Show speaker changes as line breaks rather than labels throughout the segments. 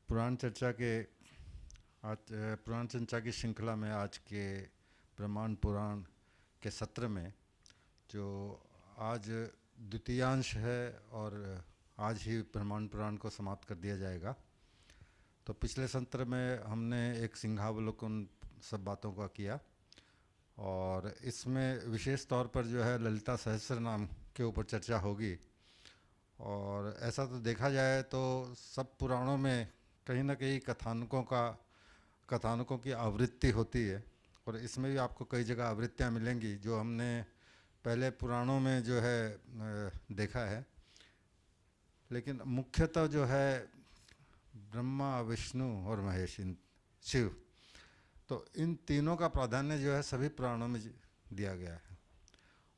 पुराण चर्चा के आज पुराण चर्चा की श्रृंखला में आज के ब्रह्मांड पुराण के सत्र में जो आज द्वितीयांश है और आज ही ब्रह्मांड पुराण को समाप्त कर दिया जाएगा। तो पिछले सत्र में हमने एक सिंहावलोकन सब बातों का किया और इसमें विशेष तौर पर जो है ललिता सहस्त्र नाम के ऊपर चर्चा होगी। और ऐसा तो देखा जाए तो सब पुराणों में कहीं ना कहीं कथानकों की आवृत्ति होती है और इसमें भी आपको कई जगह आवृत्तियाँ मिलेंगी जो हमने पहले पुराणों में जो है देखा है। लेकिन मुख्यतः जो है ब्रह्मा, विष्णु और महेश, इन शिव, तो इन तीनों का प्राधान्य जो है सभी पुराणों में दिया गया है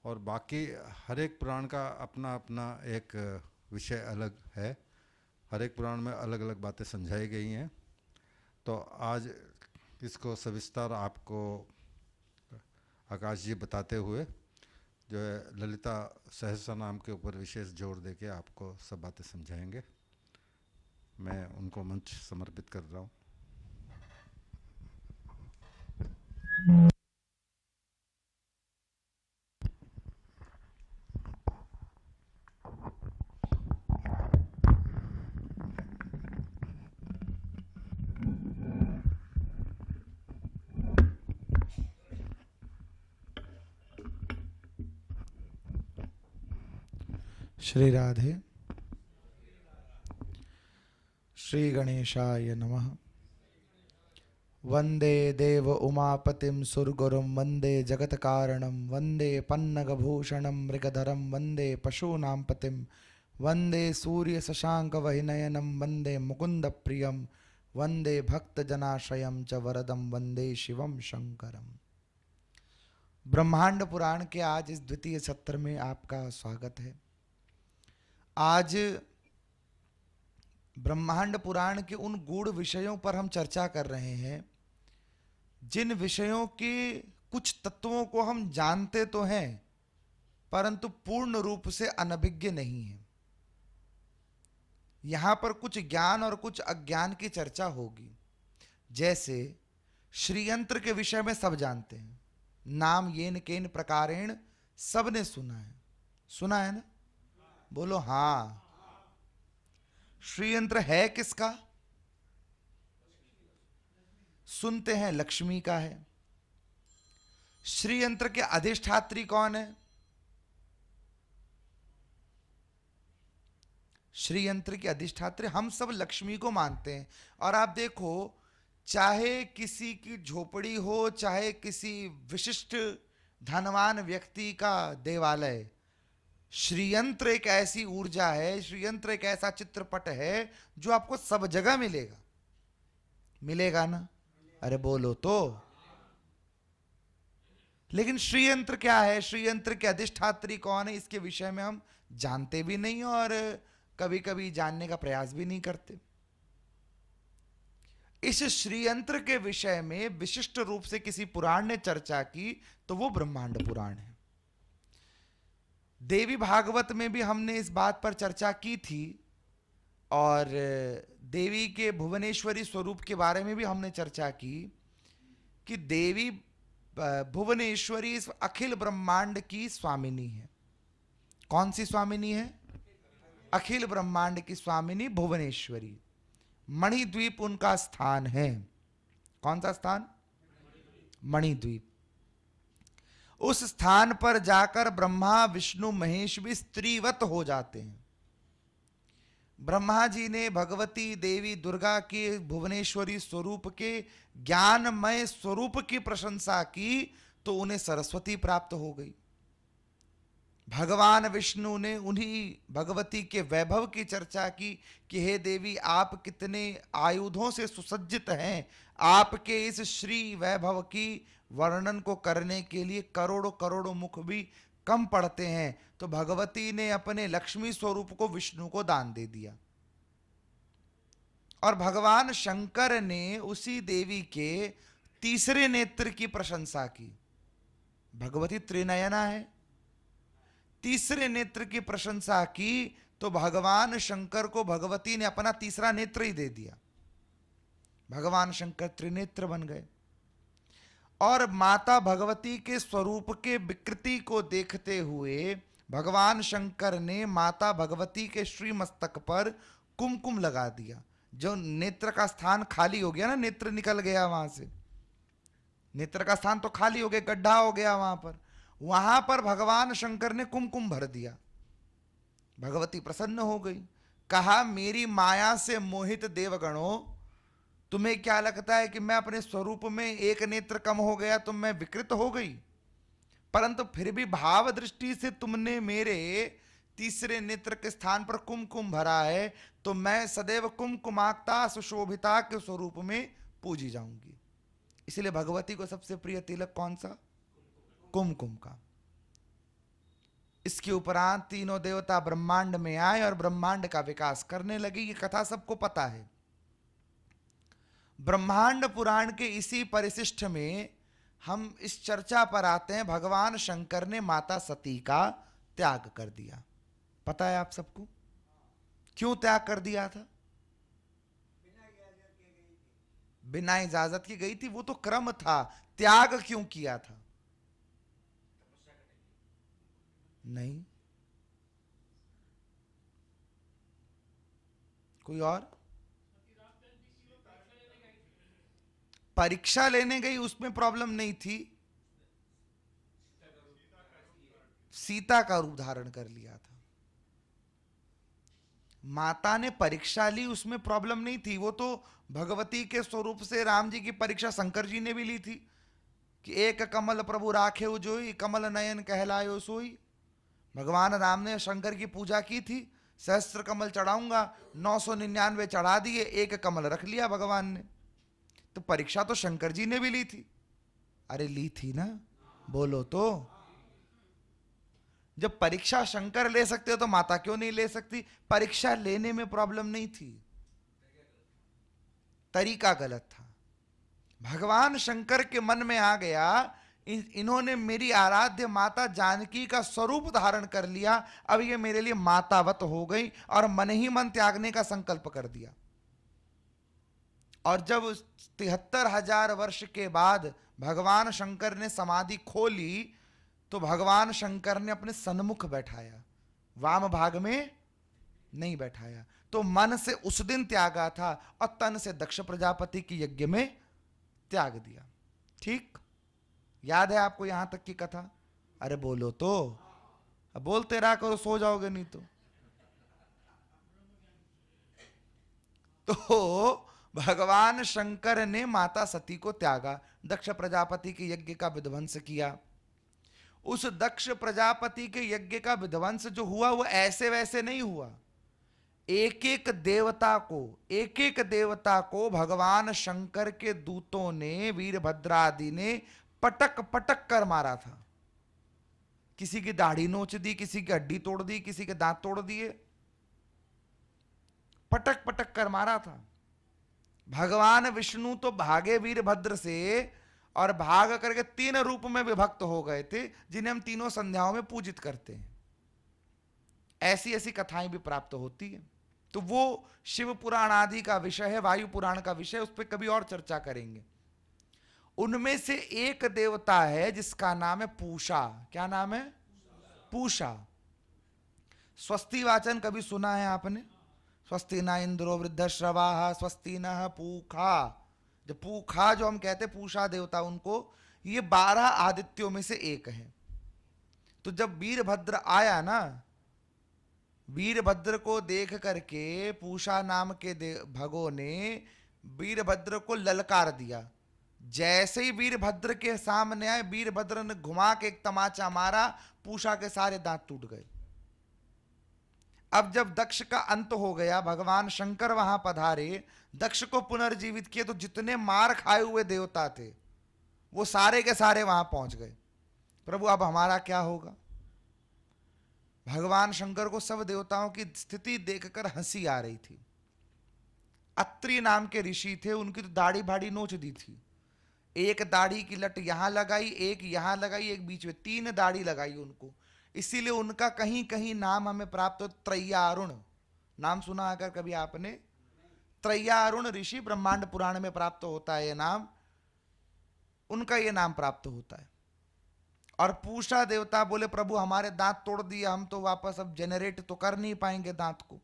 और बाकी हर एक पुराण का अपना अपना एक विषय अलग है। हर एक पुराण में अलग अलग बातें समझाई गई हैं। तो आज इसको सविस्तार आपको आकाश जी बताते हुए जो है ललिता सहस्त्र नाम के ऊपर विशेष जोर देके आपको सब बातें समझाएंगे। मैं उनको मंच समर्पित कर रहा हूँ।
श्री राधे। श्री गणेशाय नमः। वंदे देव उमापतिं सुरगुरुं वंदे जगत कारणं वंदे पन्नगभूषणं मृगधरं वंदे पशूनां पतिं वंदे सूर्य शशांक वहिनयनं वंदे मुकुंद प्रियं वंदे भक्तजनाश्रयं च वरदं वंदे शिवं शंकरम्। ब्रह्मांड पुराण के आज इस द्वितीय सत्र में आपका स्वागत है। आज ब्रह्मांड पुराण के उन गूढ़ विषयों पर हम चर्चा कर रहे हैं जिन विषयों के कुछ तत्वों को हम जानते तो हैं परंतु पूर्ण रूप से अनभिज्ञ नहीं है। यहां पर कुछ ज्ञान और कुछ अज्ञान की चर्चा होगी। जैसे श्रीयंत्र के विषय में सब जानते हैं, नाम येन केन प्रकारेण सबने सुना है ना? बोलो हाँ। श्रीयंत्र है किसका? सुनते हैं लक्ष्मी का है। श्रीयंत्र के अधिष्ठात्री कौन है? श्रीयंत्र के अधिष्ठात्री हम सब लक्ष्मी को मानते हैं। और आप देखो, चाहे किसी की झोपड़ी हो, चाहे किसी विशिष्ट धनवान व्यक्ति का देवालय, श्रीयंत्र एक ऐसी ऊर्जा है, श्रीयंत्र एक ऐसा चित्रपट है जो आपको सब जगह मिलेगा ना? अरे बोलो तो। लेकिन श्रीयंत्र क्या है, श्रीयंत्र के अधिष्ठात्री कौन है, इसके विषय में हम जानते भी नहीं और कभी कभी जानने का प्रयास भी नहीं करते। इस श्रीयंत्र के विषय में विशिष्ट रूप से किसी पुराण ने चर्चा की तो वो ब्रह्मांड पुराण है। देवी भागवत में भी हमने इस बात पर चर्चा की थी और देवी के भुवनेश्वरी स्वरूप के बारे में भी हमने चर्चा की कि देवी भुवनेश्वरी इस अखिल ब्रह्मांड की स्वामिनी है। कौन सी स्वामिनी है? अखिल ब्रह्मांड की स्वामिनी भुवनेश्वरी। मणिद्वीप उनका स्थान है। कौन सा स्थान? मणिद्वीप। उस स्थान पर जाकर ब्रह्मा, विष्णु, महेश भी स्त्रीवत हो जाते हैं। ब्रह्मा जी ने भगवती देवी दुर्गा के भुवनेश्वरी स्वरूप के ज्ञानमय स्वरूप की प्रशंसा की तो उन्हें सरस्वती प्राप्त हो गई। भगवान विष्णु ने उन्हीं भगवती के वैभव की चर्चा की कि हे देवी, आप कितने आयुधों से सुसज्जित हैं, आपके इस श्री वैभव की वर्णन को करने के लिए करोड़ों करोड़ों मुख भी कम पड़ते हैं। तो भगवती ने अपने लक्ष्मी स्वरूप को विष्णु को दान दे दिया और भगवान शंकर ने उसी देवी के तीसरे नेत्र की प्रशंसा की। भगवती त्रिनयना है, तीसरे नेत्र की प्रशंसा की तो भगवान शंकर को भगवती ने अपना तीसरा नेत्र ही दे दिया। भगवान शंकर त्रिनेत्र बन गए। और माता भगवती के स्वरूप के विकृति को देखते हुए भगवान शंकर ने माता भगवती के श्री मस्तक पर कुमकुम लगा दिया। जो नेत्र का स्थान खाली हो गया ना, नेत्र निकल गया वहां से, नेत्र का स्थान तो खाली हो गया, गड्ढा हो गया वहां पर भगवान शंकर ने कुमकुम भर दिया। भगवती प्रसन्न हो गई, कहा मेरी माया से मोहित देवगणों, तुम्हें क्या लगता है कि मैं अपने स्वरूप में एक नेत्र कम हो गया तो मैं विकृत हो गई? परंतु फिर भी भाव दृष्टि से तुमने मेरे तीसरे नेत्र के स्थान पर कुमकुम भरा है, तो मैं सदैव कुमकुमाक्ता सुशोभिता के स्वरूप में पूजी जाऊंगी। इसलिए भगवती को सबसे प्रिय तिलक कौन सा? कुमकुम का। इसके उपरांत तीनों देवता ब्रह्मांड में आए और ब्रह्मांड का विकास करने लगे। ये कथा सबको पता है। ब्रह्मांड पुराण के इसी परिशिष्ट में हम इस चर्चा पर आते हैं, भगवान शंकर ने माता सती का त्याग कर दिया। पता है आप सबको क्यों त्याग कर दिया था? बिना इजाजत की गई थी, वो तो क्रम था। त्याग क्यों किया था? नहीं, कोई और? परीक्षा लेने गई, उसमें प्रॉब्लम नहीं थी। सीता का रूप धारण कर लिया था। माता ने परीक्षा ली, उसमें प्रॉब्लम नहीं थी। वो तो भगवती के स्वरूप से राम जी की परीक्षा शंकर जी ने भी ली थी कि एक कमल प्रभु राखे जोई, कमल नयन कहलायो सोई। भगवान राम ने शंकर की पूजा की थी, सहस्त्र कमल चढ़ाऊंगा, 999 चढ़ा दिए, एक कमल रख लिया भगवान ने। तो परीक्षा तो शंकर जी ने भी ली थी। अरे ली थी ना, बोलो तो। जब परीक्षा शंकर ले सकते हो तो माता क्यों नहीं ले सकती? परीक्षा लेने में प्रॉब्लम नहीं थी, तरीका गलत था। भगवान शंकर के मन में आ गया, इन्होंने मेरी आराध्य माता जानकी का स्वरूप धारण कर लिया, अब ये मेरे लिए मातावत हो गई, और मन ही मन त्यागने का संकल्प कर दिया। और जब 73,000 वर्ष के बाद भगवान शंकर ने समाधि खोली, तो भगवान शंकर ने अपने सन्मुख बैठाया, वाम भाग में नहीं बैठाया। तो मन से उस दिन त्यागा था और तन से दक्ष प्रजापति की यज्ञ में त्याग दिया। ठीक याद है आपको यहां तक की कथा? अरे बोलो तो, अब बोलते रहा करो, सो जाओगे नहीं तो भगवान शंकर ने माता सती को त्यागा, दक्ष प्रजापति के यज्ञ का विध्वंस किया। उस दक्ष प्रजापति के यज्ञ का विध्वंस जो हुआ वो ऐसे वैसे नहीं हुआ। एक एक देवता को भगवान शंकर के दूतों ने, वीरभद्रादि ने पटक पटक कर मारा था। किसी की दाढ़ी नोच दी, किसी की हड्डी तोड़ दी, किसी के दांत तोड़ दिए, पटक पटक कर मारा था। भगवान विष्णु तो भागे वीरभद्र से, और भाग करके 3 रूप में विभक्त हो गए थे, जिन्हें हम तीनों संध्याओं में पूजित करते हैं। ऐसी ऐसी कथाएं भी प्राप्त होती है। तो वो शिव पुराण आदि का विषय है, वायु पुराण का विषय, उस पर कभी और चर्चा करेंगे। उनमें से एक देवता है जिसका नाम है पूषा। क्या नाम है? पूषा। स्वस्ति वाचन कभी सुना है आपने? स्वस्ति न इंद्रो वृद्धश्रवाः स्वस्ति न पूखा। जो पूखा जो हम कहते पूषा देवता, उनको ये 12 आदित्यों में से एक है। तो जब वीरभद्र आया ना, वीरभद्र को देख करके पूषा नाम के भगों ने वीरभद्र को ललकार दिया। जैसे ही वीरभद्र के सामने आए, वीरभद्र ने घुमा के एक तमाचा मारा, पूषा के सारे दांत टूट गए। अब जब दक्ष का अंत हो गया, भगवान शंकर वहां पधारे, दक्ष को पुनर्जीवित किए, तो जितने मार खाए हुए देवता थे वो सारे के सारे वहां पहुंच गए। प्रभु अब हमारा क्या होगा? भगवान शंकर को सब देवताओं की स्थिति देखकर हंसी आ रही थी। अत्रि नाम के ऋषि थे, उनकी तो दाढ़ी भाड़ी नोच दी थी। एक दाढ़ी की लट यहां लगाई, एक यहां लगाई, एक बीच में, 3 दाढ़ी लगाई उनको। इसीलिए उनका कहीं कहीं नाम हमें प्राप्त हो, त्रय्यारुण। नाम सुना अगर कभी आपने? त्रय्यारुण ऋषि ब्रह्मांड पुराण में प्राप्त होता है ये नाम, उनका ये नाम प्राप्त होता है। और पूषा देवता बोले प्रभु हमारे दांत तोड़ दिए, हम तो वापस अब जनरेट तो कर नहीं पाएंगे दांत को,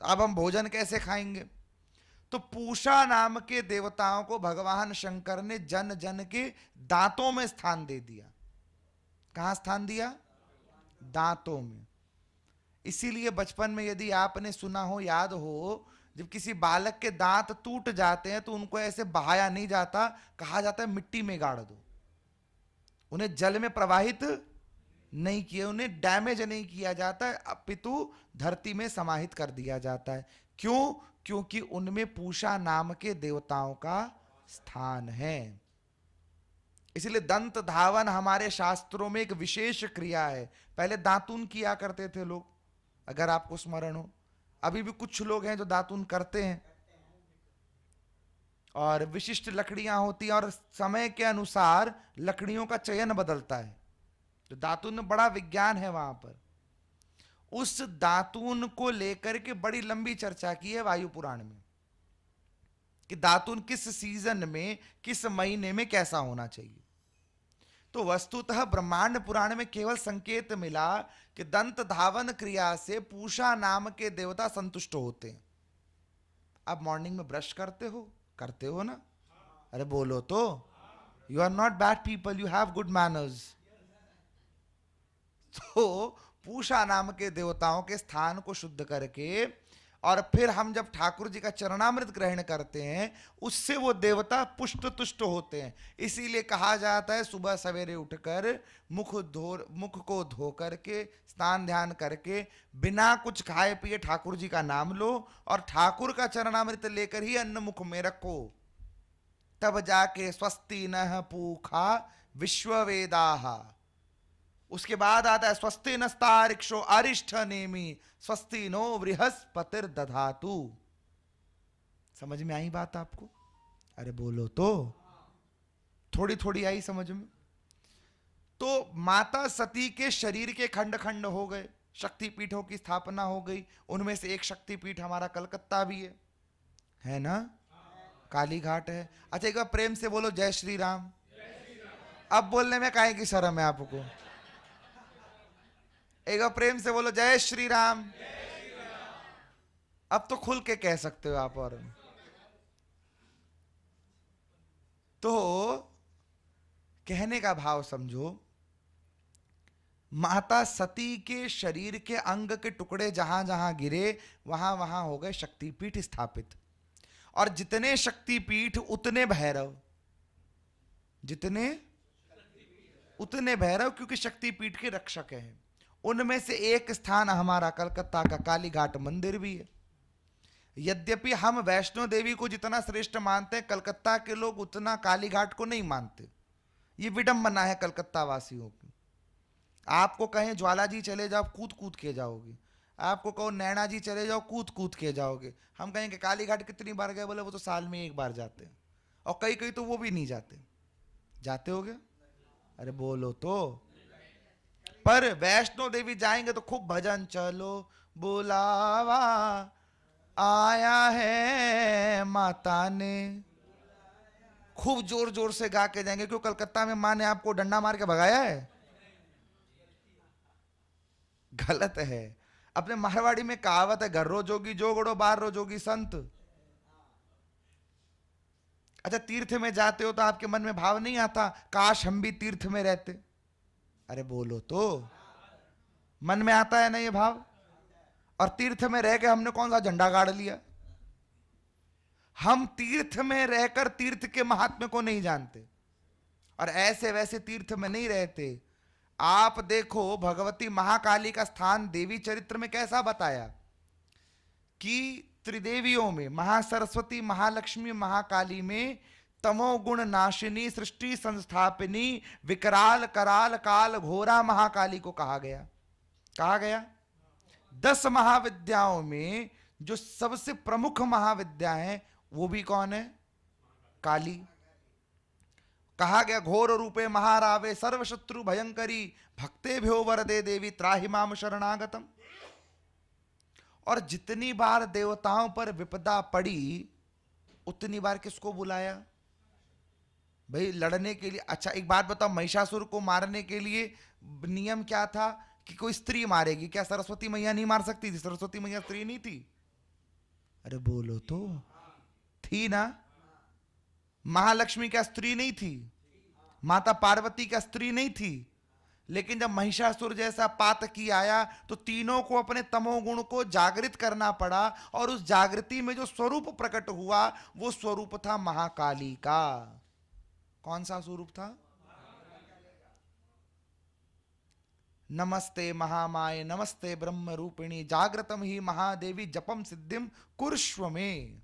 तो अब हम भोजन कैसे खाएंगे। तो पूषा नाम के देवताओं को भगवान शंकर ने जन जन के दांतों में स्थान दे दिया। कहां स्थान दिया? दांतों में। इसीलिए बचपन में यदि आपने सुना हो, याद हो, जब किसी बालक के दांत टूट जाते हैं तो उनको ऐसे बहाया नहीं जाता, कहा जाता है मिट्टी में गाड़ दो। उन्हें जल में प्रवाहित नहीं किया, उन्हें डैमेज नहीं किया जाता है, अपितु धरती में समाहित कर दिया जाता है। क्यों? क्योंकि उनमें पूषा नाम के देवताओं का स्थान है। इसलिए दंत धावन हमारे शास्त्रों में एक विशेष क्रिया है। पहले दातून किया करते थे लोग, अगर आपको स्मरण हो। अभी भी कुछ लोग हैं जो दातून करते हैं, और विशिष्ट लकड़ियां होती हैं और समय के अनुसार लकड़ियों का चयन बदलता है। तो दातून में बड़ा विज्ञान है वहां पर। उस दातून को लेकर के बड़ी लंबी चर्चा की है वायु पुराण में, कि दातून किस सीजन में, किस महीने में कैसा होना चाहिए। तो वस्तुतः ब्रह्मांड पुराण में केवल संकेत मिला कि दंत धावन क्रिया से पूषा नाम के देवता संतुष्ट होते हैं। आप मॉर्निंग में ब्रश करते हो ना? अरे बोलो तो, you are not bad people, you have good manners. तो पूषा नाम के देवताओं के स्थान को शुद्ध करके, और फिर हम जब ठाकुर जी का चरणामृत ग्रहण करते हैं, उससे वो देवता पुष्ट तुष्ट होते हैं। इसीलिए कहा जाता है सुबह सवेरे उठकर मुख को धो करके, स्नान ध्यान करके, बिना कुछ खाए पिए ठाकुर जी का नाम लो, और ठाकुर का चरणामृत लेकर ही अन्न मुख में रखो, तब जाके स्वस्ति नः पूखा विश्ववेदाः। उसके बाद आता है स्वस्ति नस्तारिक्षो अरिष्ठ नेमि स्वस्ति नो बृहस्पतिर दधातु। समझ में आई बात आपको? अरे बोलो तो, थोड़ी थोड़ी आई समझ में। तो माता सती के शरीर के खंड खंड हो गए, शक्तिपीठों की स्थापना हो गई। उनमें से एक शक्तिपीठ हमारा कलकत्ता भी है ना? काली घाट है। अच्छा एक बार प्रेम से बोलो जय श्री राम। अब बोलने में काहे की शर्म है आपको? एक बार प्रेम से बोलो जय श्री राम। अब तो खुल के कह सकते हो आप। और तो कहने का भाव समझो, माता सती के शरीर के अंग के टुकड़े जहां जहां गिरे वहां वहां हो गए शक्तिपीठ स्थापित। और जितने शक्तिपीठ उतने भैरव, जितने उतने भैरव, क्योंकि शक्तिपीठ के रक्षक हैं। उनमें से एक स्थान हमारा कलकत्ता का काली घाट मंदिर भी है। यद्यपि हम वैष्णो देवी को जितना श्रेष्ठ मानते हैं, कलकत्ता के लोग उतना काली घाट को नहीं मानते। ये विडंबना है कलकत्ता वासियों की। आपको कहें ज्वाला जी चले जाओ, कूद कूद के जाओगे। आपको कहो नैना जी चले जाओ, कूद कूद के जाओगे। हम कहेंगे काली घाट कितनी बार गए? बोले वो तो साल में एक बार जाते हैं। और कई कई तो वो भी नहीं जाते। जाते होगे? अरे बोलो तो। पर वैष्णो देवी जाएंगे तो खूब भजन, चलो बुलावा आया है माता ने, खूब जोर जोर से गा के जाएंगे। क्यों? कलकत्ता में माँ ने आपको डंडा मार के भगाया है? गलत है। अपने मारवाड़ी में कहावत है, घर रो जोगी जोगड़ो, बाहर रो जोगी संत। अच्छा तीर्थ में जाते हो तो आपके मन में भाव नहीं आता काश हम भी तीर्थ में रहते? अरे बोलो तो, मन में आता है ना ये भाव? और तीर्थ में रह के हमने कौन सा झंडा गाड़ लिया? हम तीर्थ में रहकर तीर्थ के महात्म्य को नहीं जानते, और ऐसे वैसे तीर्थ में नहीं रहते। आप देखो भगवती महाकाली का स्थान देवी चरित्र में कैसा बताया कि त्रिदेवियों में महासरस्वती, महालक्ष्मी, महाकाली में तमोगुण नाशिनी, सृष्टि संस्थापिनी, विकराल कराल काल घोरा महाकाली को कहा गया। कहा गया 10 महाविद्याओं में जो सबसे प्रमुख महाविद्या है वो भी कौन है? काली। कहा गया घोर रूपे महारावे सर्वशत्रु भयंकरी भक्ते भ्यो वरदे देवी त्राहि माम शरणागतम। और जितनी बार देवताओं पर विपदा पड़ी उतनी बार किसको बुलाया? भाई लड़ने के लिए। अच्छा एक बात बताओ, महिषासुर को मारने के लिए नियम क्या था कि कोई स्त्री मारेगी? क्या सरस्वती मैया नहीं मार सकती थी? सरस्वती मैया स्त्री नहीं थी? अरे बोलो तो, थी ना? महालक्ष्मी क्या स्त्री नहीं थी? माता पार्वती क्या स्त्री नहीं थी? लेकिन जब महिषासुर जैसा पातकी आया तो तीनों को अपने तमोगुण को जागृत करना पड़ा, और उस जागृति में जो स्वरूप प्रकट हुआ वो स्वरूप था महाकाली का। कौन सा स्वरूप था? नमस्ते महामाये नमस्ते ब्रह्म रूपिणी जागृतम ही महादेवी जपम सिद्धिम कुरुष्व में।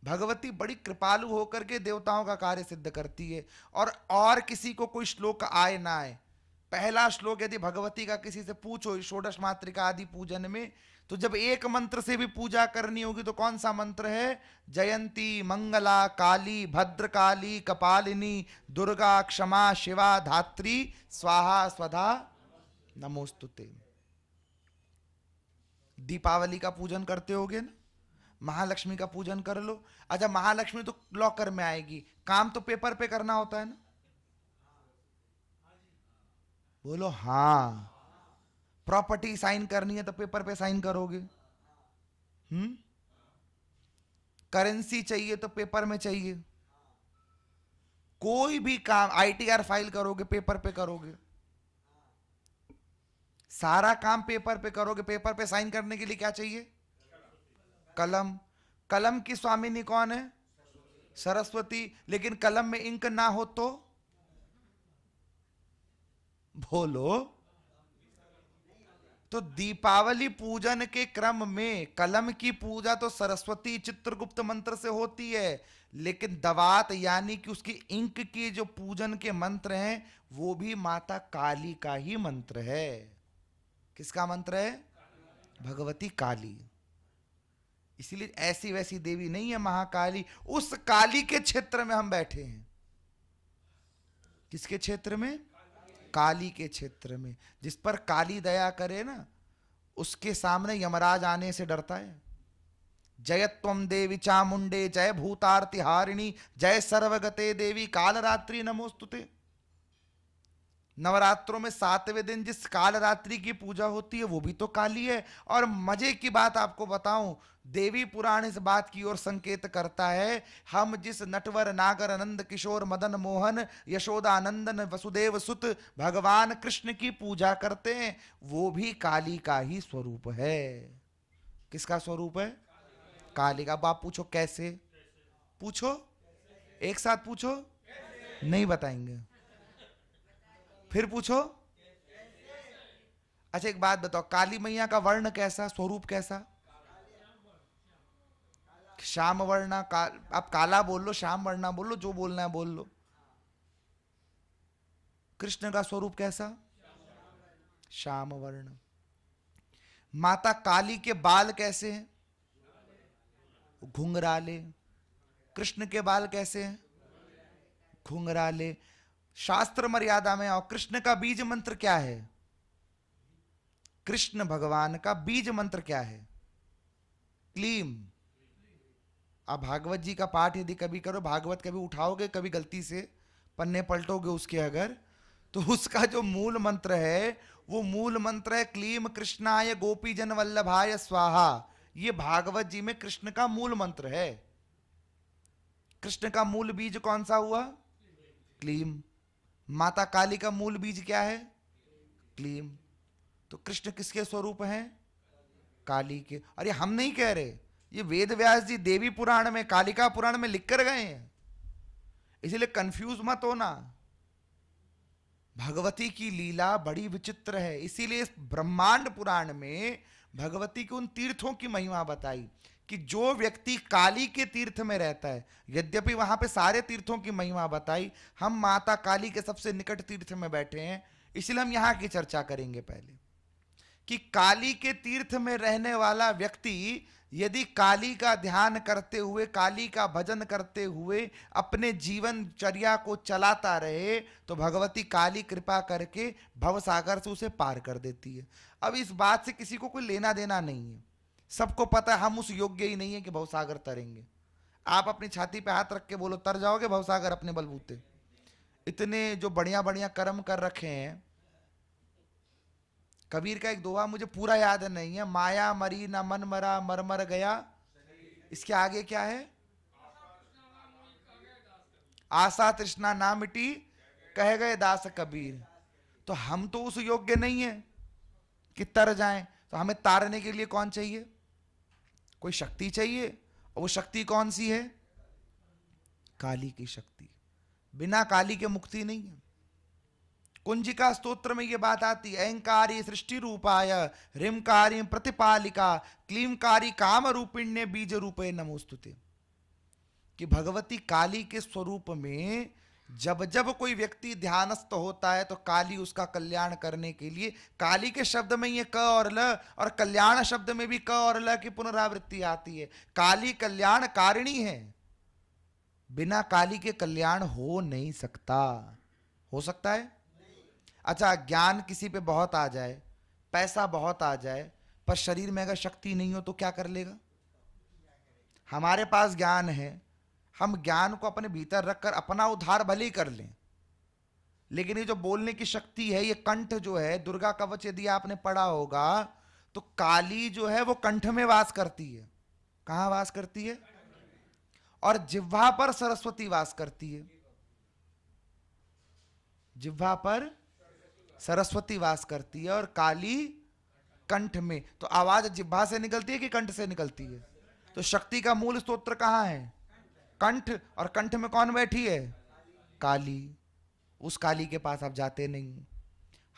भगवती बड़ी कृपालु होकर के देवताओं का कार्य सिद्ध करती है, और किसी को कोई श्लोक आए ना आए। पहला श्लोक यदि भगवती का किसी से पूछो षोडश मातृका आदि पूजन में, तो जब एक मंत्र से भी पूजा करनी होगी तो कौन सा मंत्र है? जयंती मंगला काली भद्रकाली कपालिनी दुर्गा क्षमा शिवा धात्री स्वाहा स्वधा नमोस्तुते। दीपावली का पूजन करते होगे ना, महालक्ष्मी का पूजन कर लो। अच्छा महालक्ष्मी तो लॉकर में आएगी, काम तो पेपर पे करना होता है ना? बोलो हाँ। प्रॉपर्टी साइन करनी है तो पेपर पे साइन करोगे। करेंसी चाहिए तो पेपर में चाहिए। कोई भी काम आईटीआर फाइल करोगे पेपर पे करोगे। सारा काम पेपर पे करोगे। पेपर पे साइन करने के लिए क्या चाहिए? कलम। कलम की स्वामिनी कौन है? सरस्वती। लेकिन कलम में इंक ना हो तो? बोलो। तो दीपावली पूजन के क्रम में कलम की पूजा तो सरस्वती चित्रगुप्त मंत्र से होती है, लेकिन दवात यानी कि उसकी इंक की जो पूजन के मंत्र हैं वो भी माता काली का ही मंत्र है। किसका मंत्र है? भगवती काली। इसीलिए ऐसी वैसी देवी नहीं है महाकाली। उस काली के क्षेत्र में हम बैठे हैं। किसके क्षेत्र में? काली के क्षेत्र में। जिस पर काली दया करे ना, उसके सामने यमराज आने से डरता है। जय त्वम देवी चामुंडे जय भूतार्ति हारिणी जय सर्वगते देवी कालरात्रि नमोस्तुते। नवरात्रों में 7वें दिन जिस कालरात्रि की पूजा होती है वो भी तो काली है। और मजे की बात आपको बताऊं, देवी पुराण इस बात की ओर संकेत करता है, हम जिस नटवर नागर नंद किशोर मदन मोहन यशोदानंदन वसुदेव सुत भगवान कृष्ण की पूजा करते हैं वो भी काली का ही स्वरूप है। किसका स्वरूप है? काली का। अब आप पूछो कैसे? पूछो, एक साथ पूछो। नहीं बताएंगे। फिर पूछो। अच्छा एक बात बताओ, काली मैया का वर्ण कैसा, स्वरूप कैसा? श्याम वर्णा। आप काला बोल लो, श्याम वर्णा बोल लो, जो बोलना है बोल लो। कृष्ण का स्वरूप कैसा? श्याम वर्ण। माता काली के बाल कैसे हैं? घुंघराले। कृष्ण के बाल कैसे हैं? घुंघराले। शास्त्र मर्यादा में और कृष्ण का बीज मंत्र क्या है? कृष्ण भगवान का बीज मंत्र क्या है? क्लीम। आप भागवत जी का पाठ यदि कभी करो, भागवत कभी उठाओगे, कभी गलती से पन्ने पलटोगे उसके अगर, तो उसका जो मूल मंत्र है वो मूल मंत्र है क्लीम कृष्णाय गोपी जन वल्लभाय स्वाहा। ये भागवत जी में कृष्ण का मूल मंत्र है। कृष्ण का मूल बीज कौन सा हुआ? क्लीम। माता काली का मूल बीज क्या है? क्लीम। तो कृष्ण किसके स्वरूप हैं? काली के। अरे हम नहीं कह रहे, ये वेद व्यास जी देवी पुराण में कालिका पुराण में लिख कर गए हैं, इसलिए कंफ्यूज मत होना। भगवती की लीला बड़ी विचित्र है, इसीलिए इस ब्रह्मांड पुराण में भगवती के उन तीर्थों की महिमा बताई कि जो व्यक्ति काली के तीर्थ में रहता है, यद्यपि वहां पे सारे तीर्थों की महिमा बताई, हम माता काली के सबसे निकट तीर्थ में बैठे हैं, इसलिए हम यहां की चर्चा करेंगे पहले कि काली के तीर्थ में रहने वाला व्यक्ति यदि काली का ध्यान करते हुए, काली का भजन करते हुए अपने जीवनचर्या को चलाता रहे तो भगवती काली कृपा करके भवसागर से उसे पार कर देती है। अब इस बात से किसी को कोई लेना देना नहीं है, सबको पता है हम उस योग्य ही नहीं है कि भवसागर तरेंगे। आप अपनी छाती पे हाथ रख के बोलो तर जाओगे भवसागर अपने बलबूते? इतने जो बढ़िया बढ़िया कर्म कर रखे हैं। कबीर का एक दोहा मुझे पूरा याद नहीं है, माया मरी ना मन मरा मर मर गया, इसके आगे क्या है? आशा तृष्णा ना मिटी कह गए दास कबीर। तो हम तो उस योग्य नहीं है कि तर जाएं, तो हमें तारने के लिए कौन चाहिए? कोई शक्ति चाहिए। और वो शक्ति कौन सी है? काली की शक्ति। बिना काली के मुक्ति नहीं है। कुंजिका स्तोत्र में ये बात आती है, अहंकारी सृष्टि रूपाय ह्रीमकारी प्रतिपालिका क्लीमकारी काम रूपिण्य बीज रूपे नमोस्तुते। कि भगवती काली के स्वरूप में जब जब कोई व्यक्ति ध्यानस्थ होता है तो काली उसका कल्याण करने के लिए, काली के शब्द में ये क और ल, और कल्याण शब्द में भी क और ल की पुनरावृत्ति आती है। काली कल्याण कारिणी है। बिना काली के कल्याण हो नहीं सकता। हो सकता है? अच्छा, ज्ञान किसी पे बहुत आ जाए, पैसा बहुत आ जाए, पर शरीर में अगर शक्ति नहीं हो तो क्या कर लेगा? हमारे पास ज्ञान है, हम ज्ञान को अपने भीतर रखकर अपना उद्धार भले ही कर लें, लेकिन ये जो बोलने की शक्ति है, ये कंठ जो है, दुर्गा कवच यदि आपने पढ़ा होगा तो काली जो है वो कंठ में वास करती है। कहां वास करती है? और जिह्वा पर सरस्वती वास करती है। जिह्वा पर सरस्वती वास करती है और काली कंठ में। तो आवाज जिह्वा से निकलती है कि कंठ से निकलती है? तो शक्ति का मूल स्तोत्र कहां है? कंठ। और कंठ में कौन बैठी है? काली। उस काली के पास आप जाते नहीं।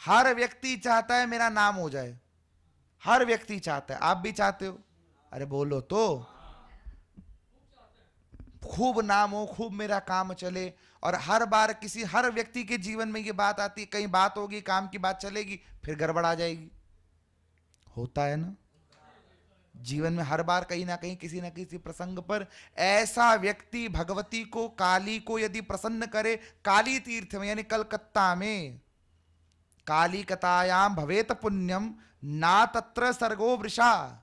हर व्यक्ति चाहता है मेरा नाम हो जाए, हर व्यक्ति चाहता है। आप भी चाहते हो? अरे बोलो तो। खूब नाम हो, खूब मेरा काम चले। और हर बार हर व्यक्ति के जीवन में ये बात आती है, कहीं बात होगी, काम की बात चलेगी, फिर गड़बड़ आ जाएगी। होता है ना जीवन में? हर बार कहीं ना कहीं किसी ना किसी प्रसंग पर ऐसा व्यक्ति भगवती को, काली को यदि प्रसन्न करे, काली तीर्थ में यानी कलकत्ता में, काली कतायाम भवेत पुण्यम ना तत्र सर्गो वृषा,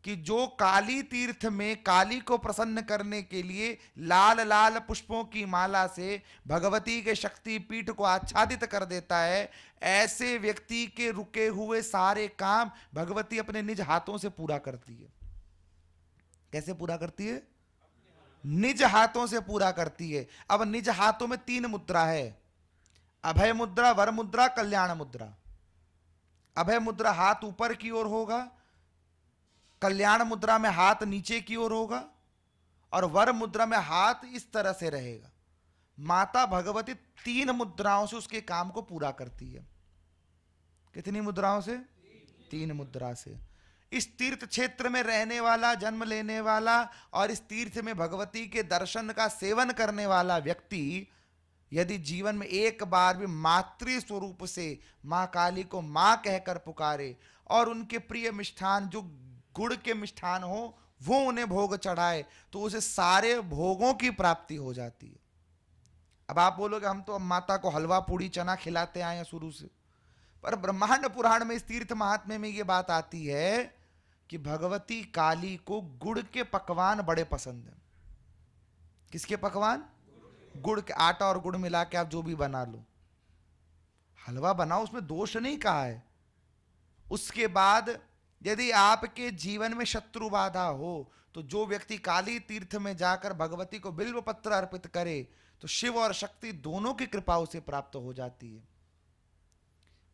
कि जो काली तीर्थ में काली को प्रसन्न करने के लिए लाल लाल पुष्पों की माला से भगवती के शक्ति पीठ को आच्छादित कर देता है, ऐसे व्यक्ति के रुके हुए सारे काम भगवती अपने निज हाथों से पूरा करती है। कैसे पूरा करती है? निज हाथों से पूरा करती है। अब निज हाथों में 3 मुद्रा है, अभय मुद्रा, वर मुद्रा, कल्याण मुद्रा। अभय मुद्रा हाथ ऊपर की ओर होगा, कल्याण मुद्रा में हाथ नीचे की ओर होगा, और वर मुद्रा में हाथ इस तरह से रहेगा। माता भगवती 3 मुद्राओं से उसके काम को पूरा करती है। कितनी मुद्राओं से? 3 मुद्रा से। इस तीर्थ क्षेत्र में रहने वाला, जन्म लेने वाला और इस तीर्थ में भगवती के दर्शन का सेवन करने वाला व्यक्ति यदि जीवन में एक बार भी मातृ स्वरूप से मां काली को मां कहकर पुकारे और उनके प्रिय मिष्ठान जो गुड़ के मिष्ठान हो वो उन्हें भोग चढ़ाए, तो उसे सारे भोगों की प्राप्ति हो जाती है। अब आप बोलोगे हम तो अब माता को हलवा पूड़ी चना खिलाते आए हैं शुरू से, पर ब्रह्मांड पुराण में इस तीर्थ महात्म्य में ये बात आती है कि भगवती काली को गुड़ के पकवान बड़े पसंद हैं। किसके पकवान? गुड़ के। आटा और गुड़ मिला के आप जो भी बना लो, हलवा बनाओ, उसमें दोष नहीं कहा है। उसके बाद यदि आपके जीवन में शत्रु बाधा हो तो जो व्यक्ति काली तीर्थ में जाकर भगवती को बिल्व पत्र अर्पित करे तो शिव और शक्ति दोनों की कृपा उसे प्राप्त हो जाती है।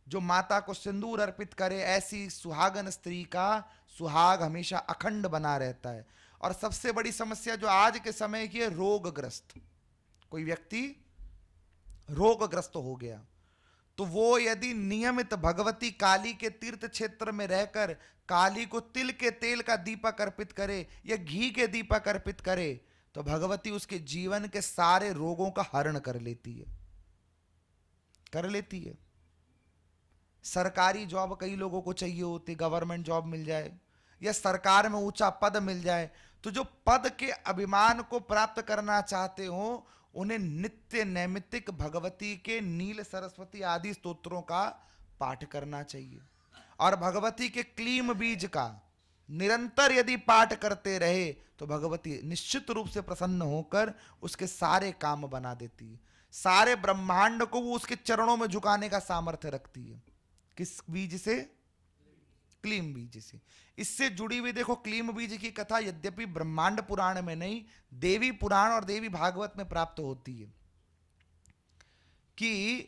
जो माता को सिंदूर अर्पित करे, ऐसी सुहागन स्त्री का सुहाग हमेशा अखंड बना रहता है। और सबसे बड़ी समस्या जो आज के समय की है, रोगग्रस्त। कोई व्यक्ति रोगग्रस्त हो गया तो वो यदि नियमित भगवती काली के तीर्थ क्षेत्र में रहकर काली को तिल के तेल का दीपक अर्पित करे या घी के दीपक अर्पित करे तो भगवती उसके जीवन के सारे रोगों का हरण कर लेती है। कर लेती है। सरकारी जॉब कई लोगों को चाहिए होती, गवर्नमेंट जॉब मिल जाए या सरकार में ऊंचा पद मिल जाए, तो जो पद के अभिमान को प्राप्त करना चाहते हो उन्हें नित्य नैमित्तिक भगवती के नील सरस्वती आदि स्तोत्रों का पाठ करना चाहिए। और भगवती के क्लीम बीज का निरंतर यदि पाठ करते रहे तो भगवती निश्चित रूप से प्रसन्न होकर उसके सारे काम बना देती है। सारे ब्रह्मांड को वो उसके चरणों में झुकाने का सामर्थ्य रखती है। किस बीज से? क्लीम बीज से। इससे जुड़ी हुई देखो क्लीम बीज की कथा यद्यपि ब्रह्मांड पुराण में नहीं, देवी पुराण और देवी भागवत में प्राप्त होती है कि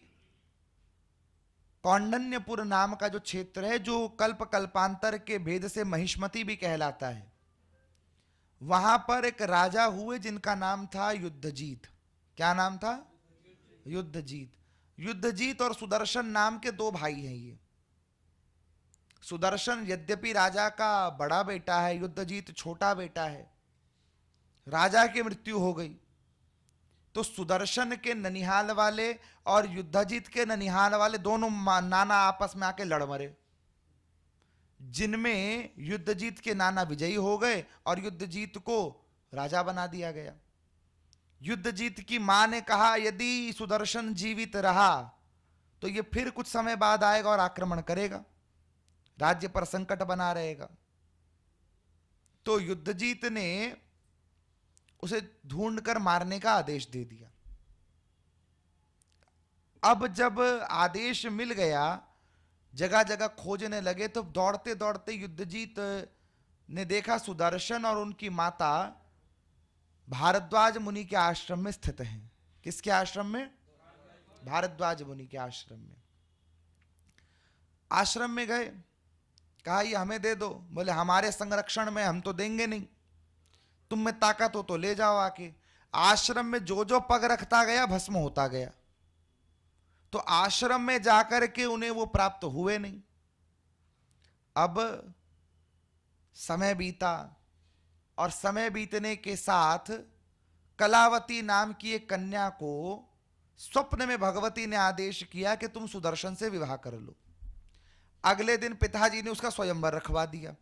कौंडन्यपुर नाम का जो क्षेत्र है, जो कल्प कल्पांतर के भेद से महिष्मति भी कहलाता है, वहां पर एक राजा हुए जिनका नाम था युद्धजीत। क्या नाम था? युद्धजीत। युद्धजीत और सुदर्शन नाम के दो भाई हैं। ये सुदर्शन यद्यपि राजा का बड़ा बेटा है, युद्धजीत छोटा बेटा है। राजा की मृत्यु हो गई तो सुदर्शन के ननिहाल वाले और युद्धजीत के ननिहाल वाले दोनों नाना आपस में आके लड़ मरे, जिनमें युद्धजीत के नाना विजयी हो गए और युद्धजीत को राजा बना दिया गया। युद्धजीत की मां ने कहा यदि सुदर्शन जीवित रहा तो ये फिर कुछ समय बाद आएगा और आक्रमण करेगा, राज्य पर संकट बना रहेगा। तो युद्धजीत ने उसे ढूंढकर मारने का आदेश दे दिया। अब जब आदेश मिल गया, जगह जगह खोजने लगे, तो दौड़ते दौड़ते युद्धजीत ने देखा सुदर्शन और उनकी माता भारद्वाज मुनि के आश्रम में स्थित हैं। किसके आश्रम में? भारद्वाज मुनि के आश्रम में। आश्रम में गए, कहा ये हमें दे दो। बोले हमारे संरक्षण में हम तो देंगे नहीं, तुम में ताकत हो तो ले जाओ आके। आश्रम में जो जो पग रखता गया भस्म होता गया, तो आश्रम में जाकर के उन्हें वो प्राप्त हुए नहीं। अब समय बीता और समय बीतने के साथ कलावती नाम की एक कन्या को स्वप्न में भगवती ने आदेश किया कि तुम सुदर्शन से विवाह कर लो। अगले दिन पिताजी ने उसका स्वयंवर रखवा दिया।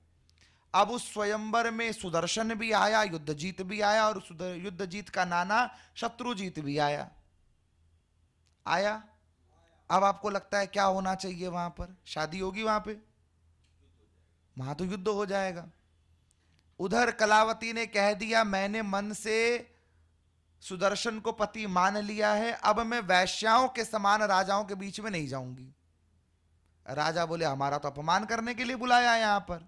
अब उस स्वयंवर में सुदर्शन भी आया, युद्धजीत भी आया और युद्धजीत का नाना शत्रुजीत भी आया। अब आपको लगता है क्या होना चाहिए? वहां पर शादी होगी, वहां तो युद्ध हो जाएगा। उधर कलावती ने कह दिया मैंने मन से सुदर्शन को पति मान लिया है, अब मैं वैश्याओं के समान राजाओं के बीच में नहीं जाऊंगी। राजा बोले हमारा तो अपमान करने के लिए बुलाया है यहां पर।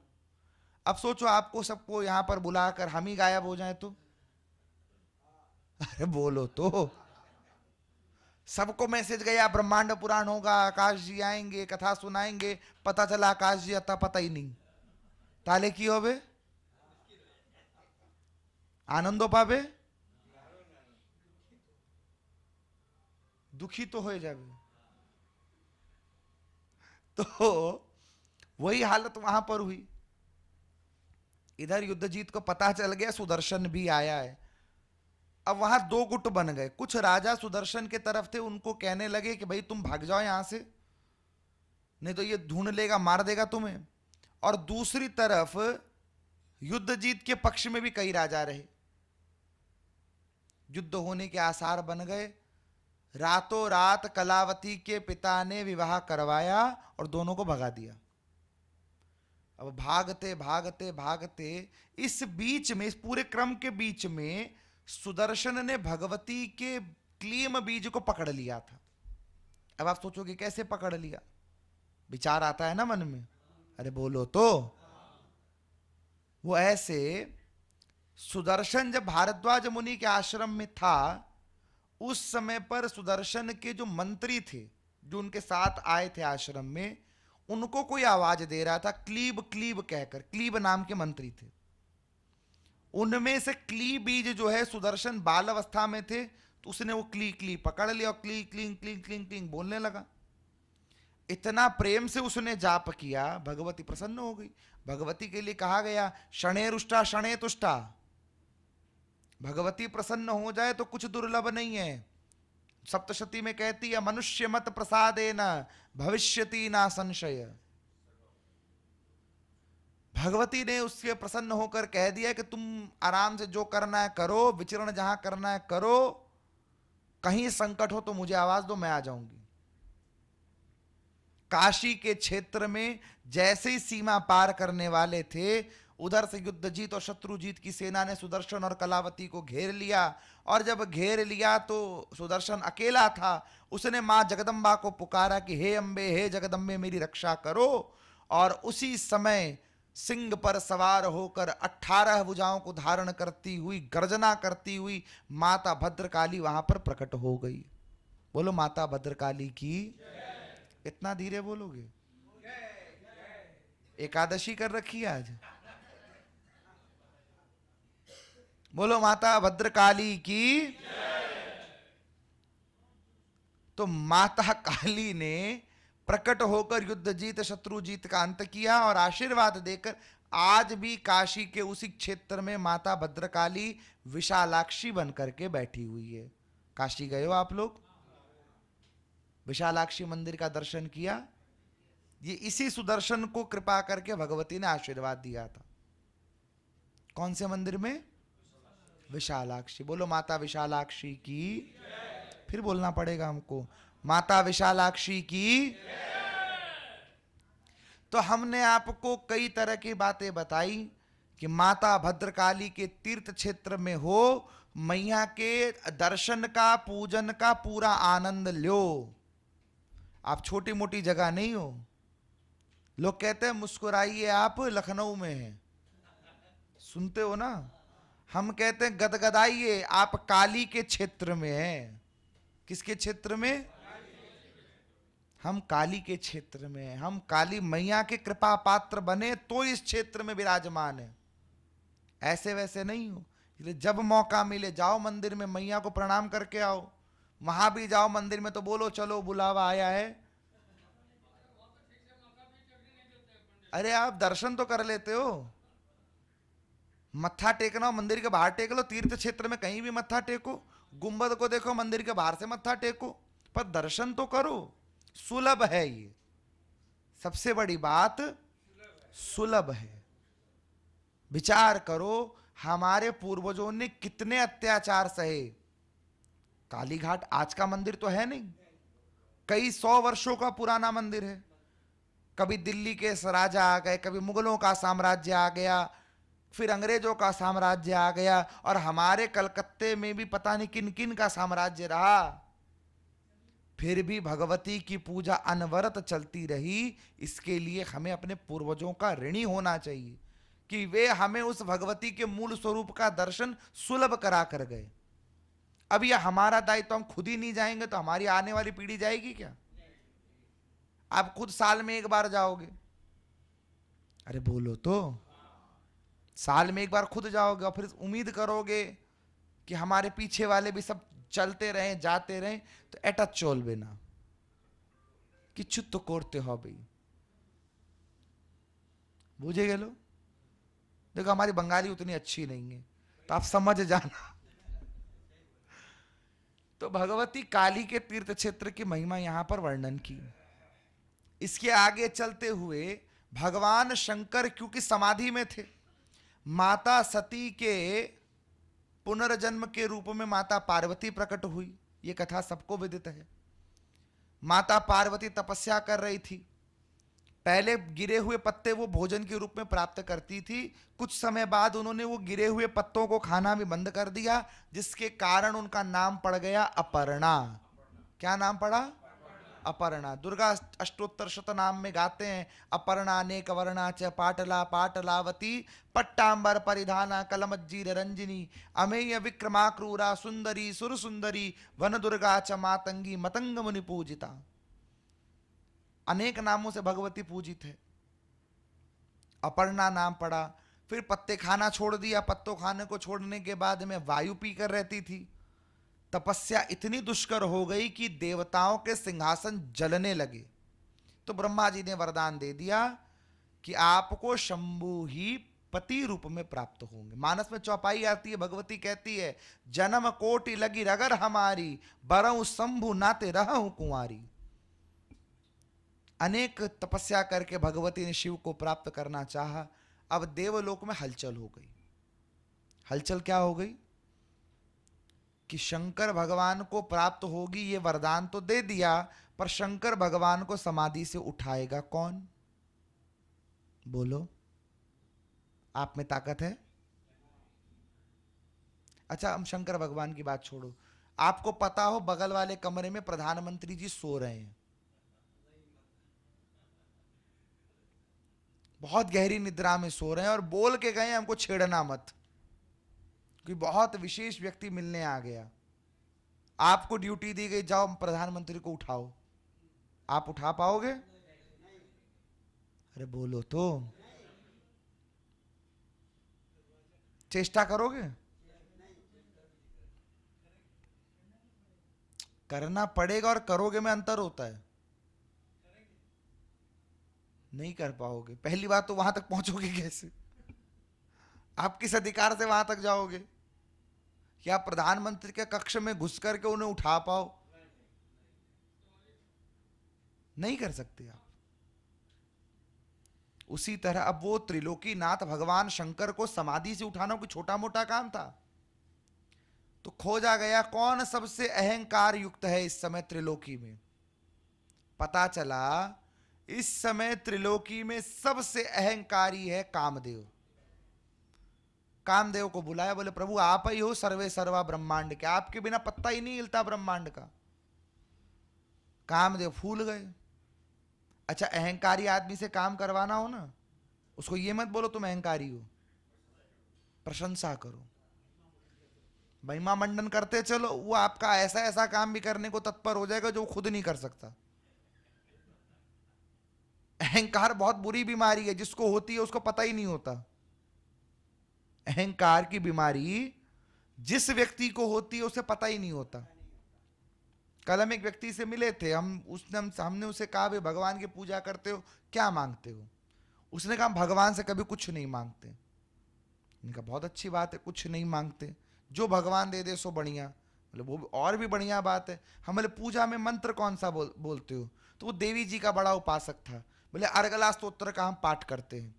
अब सोचो आपको सबको यहां पर बुलाकर हम ही गायब हो जाए तो? अरे बोलो तो। सबको मैसेज गया ब्रह्मांड पुराण होगा, आकाश जी आएंगे, कथा सुनाएंगे, पता चला आकाश जी अता पता ही नहीं। ताले की होवे आनंदो पावे, दुखी तो हो जावे। तो वही हालत वहां पर हुई। इधर युद्धजीत को पता चल गया सुदर्शन भी आया है। अब वहां दो गुट बन गए। कुछ राजा सुदर्शन के तरफ थे, उनको कहने लगे कि भाई तुम भाग जाओ यहां से, नहीं तो ये ढूंढ लेगा, मार देगा तुम्हें। और दूसरी तरफ युद्धजीत के पक्ष में भी कई राजा रहे। युद्ध होने के आसार बन गए। रातों रात कलावती के पिता ने विवाह करवाया और दोनों को भगा दिया। अब भागते भागते भागते इस बीच में, इस पूरे क्रम के बीच में सुदर्शन ने भगवती के क्लीम बीज को पकड़ लिया था। अब आप सोचोगे कैसे पकड़ लिया? विचार आता है ना मन में, अरे बोलो तो। वो ऐसे, सुदर्शन जब भारद्वाज मुनि के आश्रम में था, उस समय पर सुदर्शन के जो मंत्री थे, जो उनके साथ आए थे आश्रम में, उनको कोई आवाज दे रहा था क्लीब क्लीब कहकर। क्लीब नाम के मंत्री थे। उनमें से क्ली बीज जो है, सुदर्शन बाल अवस्था में थे तो उसने वो क्ली क्ली पकड़ लिया और क्ली क्लिंग क्लिंग क्लिंग क्लिंग बोलने लगा। इतना प्रेम से उसने जाप किया, भगवती प्रसन्न हो गई। भगवती के लिए कहा गया शणे रुष्टा शणे तुष्टा। भगवती प्रसन्न हो जाए तो कुछ दुर्लभ नहीं है। सप्तशती में कहती है मनुष्य मत प्रसादेन भविष्यति ना संशय। भगवती ने उससे प्रसन्न होकर कह दिया कि तुम आराम से जो करना है करो, विचरण जहां करना है करो, कहीं संकट हो तो मुझे आवाज दो, मैं आ जाऊंगी। काशी के क्षेत्र में जैसे ही सीमा पार करने वाले थे, उधर से युद्ध जीत और शत्रुजीत की सेना ने सुदर्शन और कलावती को घेर लिया, और जब घेर लिया तो सुदर्शन अकेला था। उसने मां जगदम्बा को पुकारा कि हे अंबे, हे जगदम्बे, मेरी रक्षा करो। और उसी समय सिंह पर सवार होकर 18 भुजाओं को धारण करती हुई, गर्जना करती हुई माता भद्रकाली वहां पर प्रकट हो गई। बोलो माता भद्रकाली की। इतना धीरे बोलोगे? एकादशी कर रखी है आज। बोलो माता भद्रकाली की। तो माता काली ने प्रकट होकर युद्ध जीत, शत्रु जीत का अंत किया और आशीर्वाद देकर आज भी काशी के उसी क्षेत्र में माता भद्रकाली विशालाक्षी बन करके बैठी हुई है। काशी गए हो आप लोग? विशालाक्षी मंदिर का दर्शन किया? ये इसी सुदर्शन को कृपा करके भगवती ने आशीर्वाद दिया था। कौन से मंदिर में? विशालाक्षी। बोलो माता विशालाक्षी की। फिर बोलना पड़ेगा हमको, माता विशालाक्षी की। तो हमने आपको कई तरह की बातें बताई कि माता भद्रकाली के तीर्थ क्षेत्र में हो, मैया के दर्शन का, पूजन का पूरा आनंद लो। आप छोटी मोटी जगह नहीं हो। लोग कहते हैं मुस्कुराइए, आप लखनऊ में हैं, सुनते हो ना? हम कहते हैं गदगदाइए, आप काली के क्षेत्र में हैं। किसके क्षेत्र में? हम काली के क्षेत्र में हैं। हम काली मैया के कृपा पात्र बने तो इस क्षेत्र में विराजमान है, ऐसे वैसे नहीं हो। इसलिए जब मौका मिले जाओ मंदिर में, मैया को प्रणाम करके आओ। वहां भी जाओ मंदिर में तो बोलो चलो बुलावा आया है। अरे आप दर्शन तो कर लेते हो, मत्था टेकना हो मंदिर के बाहर टेक लो, तीर्थ क्षेत्र में कहीं भी मत्था टेको, गुंबद को देखो मंदिर के बाहर से मत्था टेको, पर दर्शन तो करो। सुलभ है ये, सबसे बड़ी बात सुलभ है। विचार करो हमारे पूर्वजों ने कितने अत्याचार सहे। कालीघाट आज का मंदिर तो है नहीं, कई 100 वर्षों का पुराना मंदिर है। कभी दिल्ली के राजा आ गए, कभी मुगलों का साम्राज्य आ गया, फिर अंग्रेजों का साम्राज्य आ गया, और हमारे कलकत्ते में भी पता नहीं किन किन का साम्राज्य रहा, फिर भी भगवती की पूजा अनवरत चलती रही। इसके लिए हमें अपने पूर्वजों का ऋणी होना चाहिए कि वे हमें उस भगवती के मूल स्वरूप का दर्शन सुलभ करा कर गए। अब यह हमारा दायित्व, हम खुद ही नहीं जाएंगे तो हमारी आने वाली पीढ़ी जाएगी क्या? आप खुद साल में एक बार जाओगे? अरे बोलो तो, साल में एक बार खुद जाओगे और फिर उम्मीद करोगे कि हमारे पीछे वाले भी सब चलते रहें, जाते रहें, तो एटा चोल बिना कि चुत करते हो भाई। बुझे गए लो? देखो हमारी बंगाली उतनी अच्छी नहीं है तो आप समझ जाना। तो भगवती काली के तीर्थ क्षेत्र की महिमा यहां पर वर्णन की। इसके आगे चलते हुए भगवान शंकर क्योंकि समाधि में थे, माता सती के पुनर्जन्म के रूप में माता पार्वती प्रकट हुई। यह कथा सबको विदित है। माता पार्वती तपस्या कर रही थी। पहले गिरे हुए पत्ते वो भोजन के रूप में प्राप्त करती थी। कुछ समय बाद उन्होंने वो गिरे हुए पत्तों को खाना भी बंद कर दिया, जिसके कारण उनका नाम पड़ गया अपर्णा। क्या नाम पड़ा? अपर्णा। दुर्गा अष्टोत्तर शतनाम में गाते हैं, अपर्णा अनेक वर्णा च पाटला पाटलावती पट्टांबर परिधाना कलमज्जीर रंजिनी अमेय विक्रमा क्रूरा सुंदरी सुर सुंदरी वन दुर्गा च मातंगी मतंग मुनि पूजिता। अनेक नामों से भगवती पूजित है। अपर्णा नाम पड़ा। फिर पत्ते खाना छोड़ दिया। पत्तों खाने को छोड़ने के बाद में वायु पीकर रहती थी। तपस्या इतनी दुष्कर हो गई कि देवताओं के सिंहासन जलने लगे। तो ब्रह्मा जी ने वरदान दे दिया कि आपको शंभु ही पति रूप में प्राप्त होंगे। मानस में चौपाई आती है, भगवती कहती है, जन्म कोटि लगी रगर हमारी, बरऊं शंभु नाते रहूं कुंवारी। अनेक तपस्या करके भगवती ने शिव को प्राप्त करना चाहा। अब देवलोक में हलचल हो गई। हलचल क्या हो गई कि शंकर भगवान को प्राप्त होगी, ये वरदान तो दे दिया, पर शंकर भगवान को समाधि से उठाएगा कौन? बोलो। आप में ताकत है? अच्छा, हम शंकर भगवान की बात छोड़ो, आपको पता हो बगल वाले कमरे में प्रधानमंत्री जी सो रहे हैं, बहुत गहरी निद्रा में सो रहे हैं, और बोल के गए हमको छेड़ना मत, कि बहुत विशेष व्यक्ति मिलने आ गया। आपको ड्यूटी दी गई, जाओ प्रधानमंत्री को उठाओ, आप उठा पाओगे? अरे बोलो तो, चेष्टा करोगे? करना पड़ेगा, और करोगे में अंतर होता है। नहीं कर पाओगे। पहली बात तो वहां तक पहुंचोगे कैसे? आप किस अधिकार से वहां तक जाओगे? क्या प्रधानमंत्री के कक्ष में घुस करके उन्हें उठा पाओ? नहीं कर सकते आप। उसी तरह अब वो त्रिलोकीनाथ भगवान शंकर को समाधि से उठाना कोई छोटा मोटा काम था? तो खोजा गया कौन सबसे अहंकार युक्त है इस समय त्रिलोकी में। पता चला इस समय त्रिलोकी में सबसे अहंकारी है कामदेव। कामदेव को बुलाया, बोले प्रभु आप ही हो सर्वे सर्वा ब्रह्मांड के, आपके बिना पत्ता ही नहीं हिलता ब्रह्मांड का। कामदेव फूल गए। अच्छा, अहंकारी आदमी से काम करवाना हो ना, उसको ये मत बोलो तुम अहंकारी हो, प्रशंसा करो, महिमा मंडन करते चलो, वो आपका ऐसा ऐसा काम भी करने को तत्पर हो जाएगा जो वो खुद नहीं कर सकता। अहंकार बहुत बुरी बीमारी है, जिसको होती है उसको पता ही नहीं होता। अहंकार की बीमारी जिस व्यक्ति को होती है उसे पता ही नहीं होता। कल हम एक व्यक्ति से मिले थे, हमने उसे कहा भाई भगवान की पूजा करते हो, क्या मांगते हो? उसने कहा भगवान से कभी कुछ नहीं मांगते। मैंने कहा बहुत अच्छी बात है, कुछ नहीं मांगते, जो भगवान दे दे सो बढ़िया। बोले वो और भी बढ़िया बात है। हम बोले पूजा में मंत्र कौन सा बोलते हो? तो वो देवी जी का बड़ा उपासक था। बोले अर्गला स्तोत्र का हम पाठ करते हैं।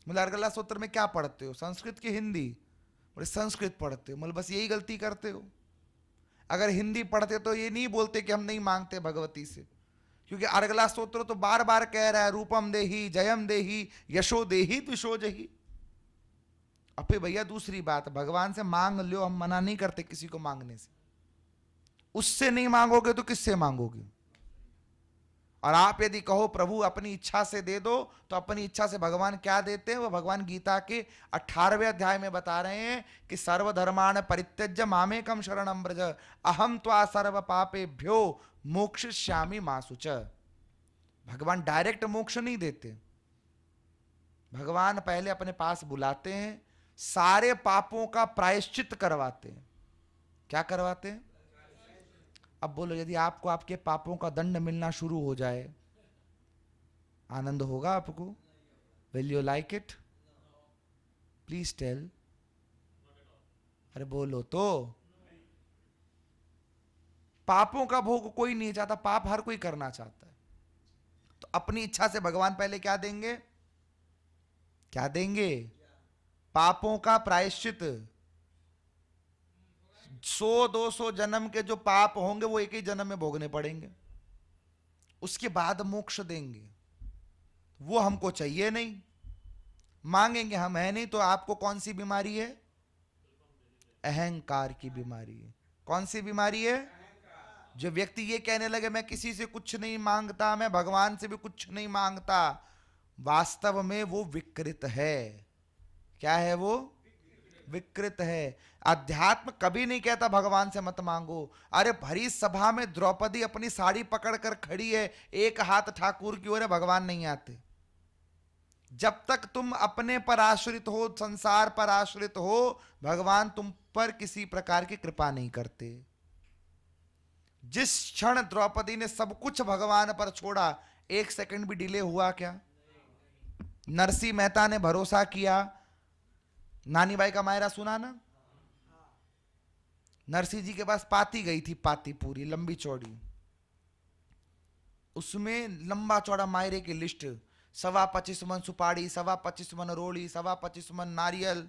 बोले अर्गला स्तोत्र में क्या पढ़ते हो, संस्कृत की हिंदी? बोले संस्कृत पढ़ते हो। बोले बस यही गलती करते हो। अगर हिंदी पढ़ते तो ये नहीं बोलते कि हम नहीं मांगते भगवती से, क्योंकि अर्गला स्तोत्र तो बार बार कह रहा है रूपम देही जयम देही यशो देही द्विषो जही। अबे भैया दूसरी बात, भगवान से मांग लो, हम मना नहीं करते किसी को मांगने से। उससे नहीं मांगोगे तो किससे मांगोगे? और आप यदि कहो प्रभु अपनी इच्छा से दे दो, तो अपनी इच्छा से भगवान क्या देते हैं? वो भगवान गीता के 18वें अध्याय में बता रहे हैं कि सर्वधर्मान् परित्यज्य मामेकं शरणं व्रज अहम त्वा सर्व पापेभ्यो मोक्षयिष्यामि मा शुच। भगवान डायरेक्ट मोक्ष नहीं देते। भगवान पहले अपने पास बुलाते हैं, सारे पापों का प्रायश्चित करवाते हैं। क्या करवाते हैं? अब बोलो, यदि आपको आपके पापों का दंड मिलना शुरू हो जाए, आनंद होगा आपको? Will you like it? Please tell. अरे बोलो तो। पापों का भोग कोई नहीं चाहता, पाप हर कोई करना चाहता है। तो अपनी इच्छा से भगवान पहले क्या देंगे? क्या देंगे? पापों का प्रायश्चित। 100-200 जन्म के जो पाप होंगे वो एक ही जन्म में भोगने पड़ेंगे, उसके बाद मोक्ष देंगे। वो हमको चाहिए नहीं, मांगेंगे हम, है नहीं। तो आपको कौन सी बीमारी है? अहंकार की बीमारी है। कौन सी बीमारी है? जो व्यक्ति ये कहने लगे मैं किसी से कुछ नहीं मांगता, मैं भगवान से भी कुछ नहीं मांगता, वास्तव में वो विकृत है। क्या है वो? विकृत है। अध्यात्म कभी नहीं कहता भगवान से मत मांगो। अरे भरी सभा में द्रौपदी अपनी साड़ी पकड़ कर खड़ी है, एक हाथ ठाकुर की ओर है, भगवान नहीं आते। जब तक तुम अपने पर आश्रित हो, संसार पर आश्रित हो, भगवान तुम पर किसी प्रकार की कृपा नहीं करते। जिस क्षण द्रौपदी ने सब कुछ भगवान पर छोड़ा, एक सेकंड भी डिले हुआ क्या? नरसिंह मेहता ने भरोसा किया। नानी बाई का मायरा सुना ना? नरसिंह जी के पास पाती गई थी, पाती पूरी लंबी चौड़ी, उसमें लंबा चौड़ा मायरे की लिस्ट, 25 मन सुपारी, 25 मन रोड़ी, 25 मन नारियल,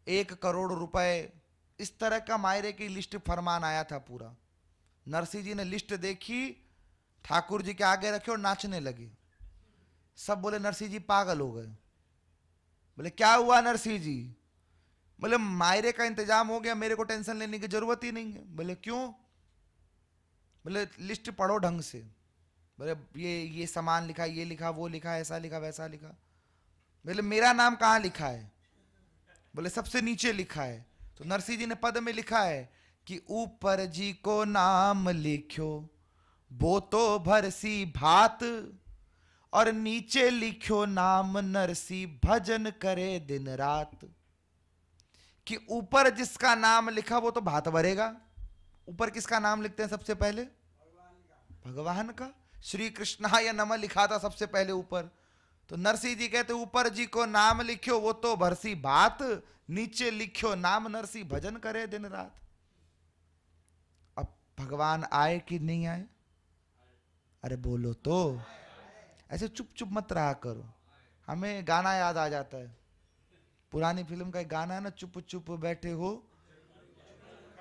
1 करोड़ रुपए, इस तरह का मायरे की लिस्ट फरमान आया था पूरा। नरसिंह जी ने लिस्ट देखी, ठाकुर जी के आगे रखे और नाचने लगे। सब बोले नरसिंह जी पागल हो गए। बोले क्या हुआ नरसिंह जी? बोले मायरे का इंतजाम हो गया, मेरे को टेंशन लेने की जरूरत ही नहीं है। बोले क्यों? बोले लिस्ट पढ़ो ढंग से। बोले ये सामान लिखा, ये लिखा, वो लिखा, ऐसा लिखा, वैसा लिखा। बोले मेरा नाम कहाँ लिखा है? बोले सबसे नीचे लिखा है। तो नरसिंह जी ने पद में लिखा है कि ऊपर जी को नाम लिखो वो तो भरसी भात, और नीचे लिखो नाम नरसिंह भजन करे दिन रात। कि ऊपर जिसका नाम लिखा वो तो भात भरेगा। ऊपर किसका नाम लिखते हैं सबसे पहले? भगवान का। श्री कृष्णाय नमः लिखा था सबसे पहले ऊपर। तो नरसिंह जी कहते ऊपर जी को नाम लिखो वो तो भरसी भात, नीचे लिखो नाम नरसिंह भजन करे दिन रात। अब भगवान आए कि नहीं आए? अरे बोलो तो। ऐसे चुप चुप मत रहा करो। हमें गाना याद आ जाता है, पुरानी फिल्म का एक गाना है ना, चुप चुप बैठे हो।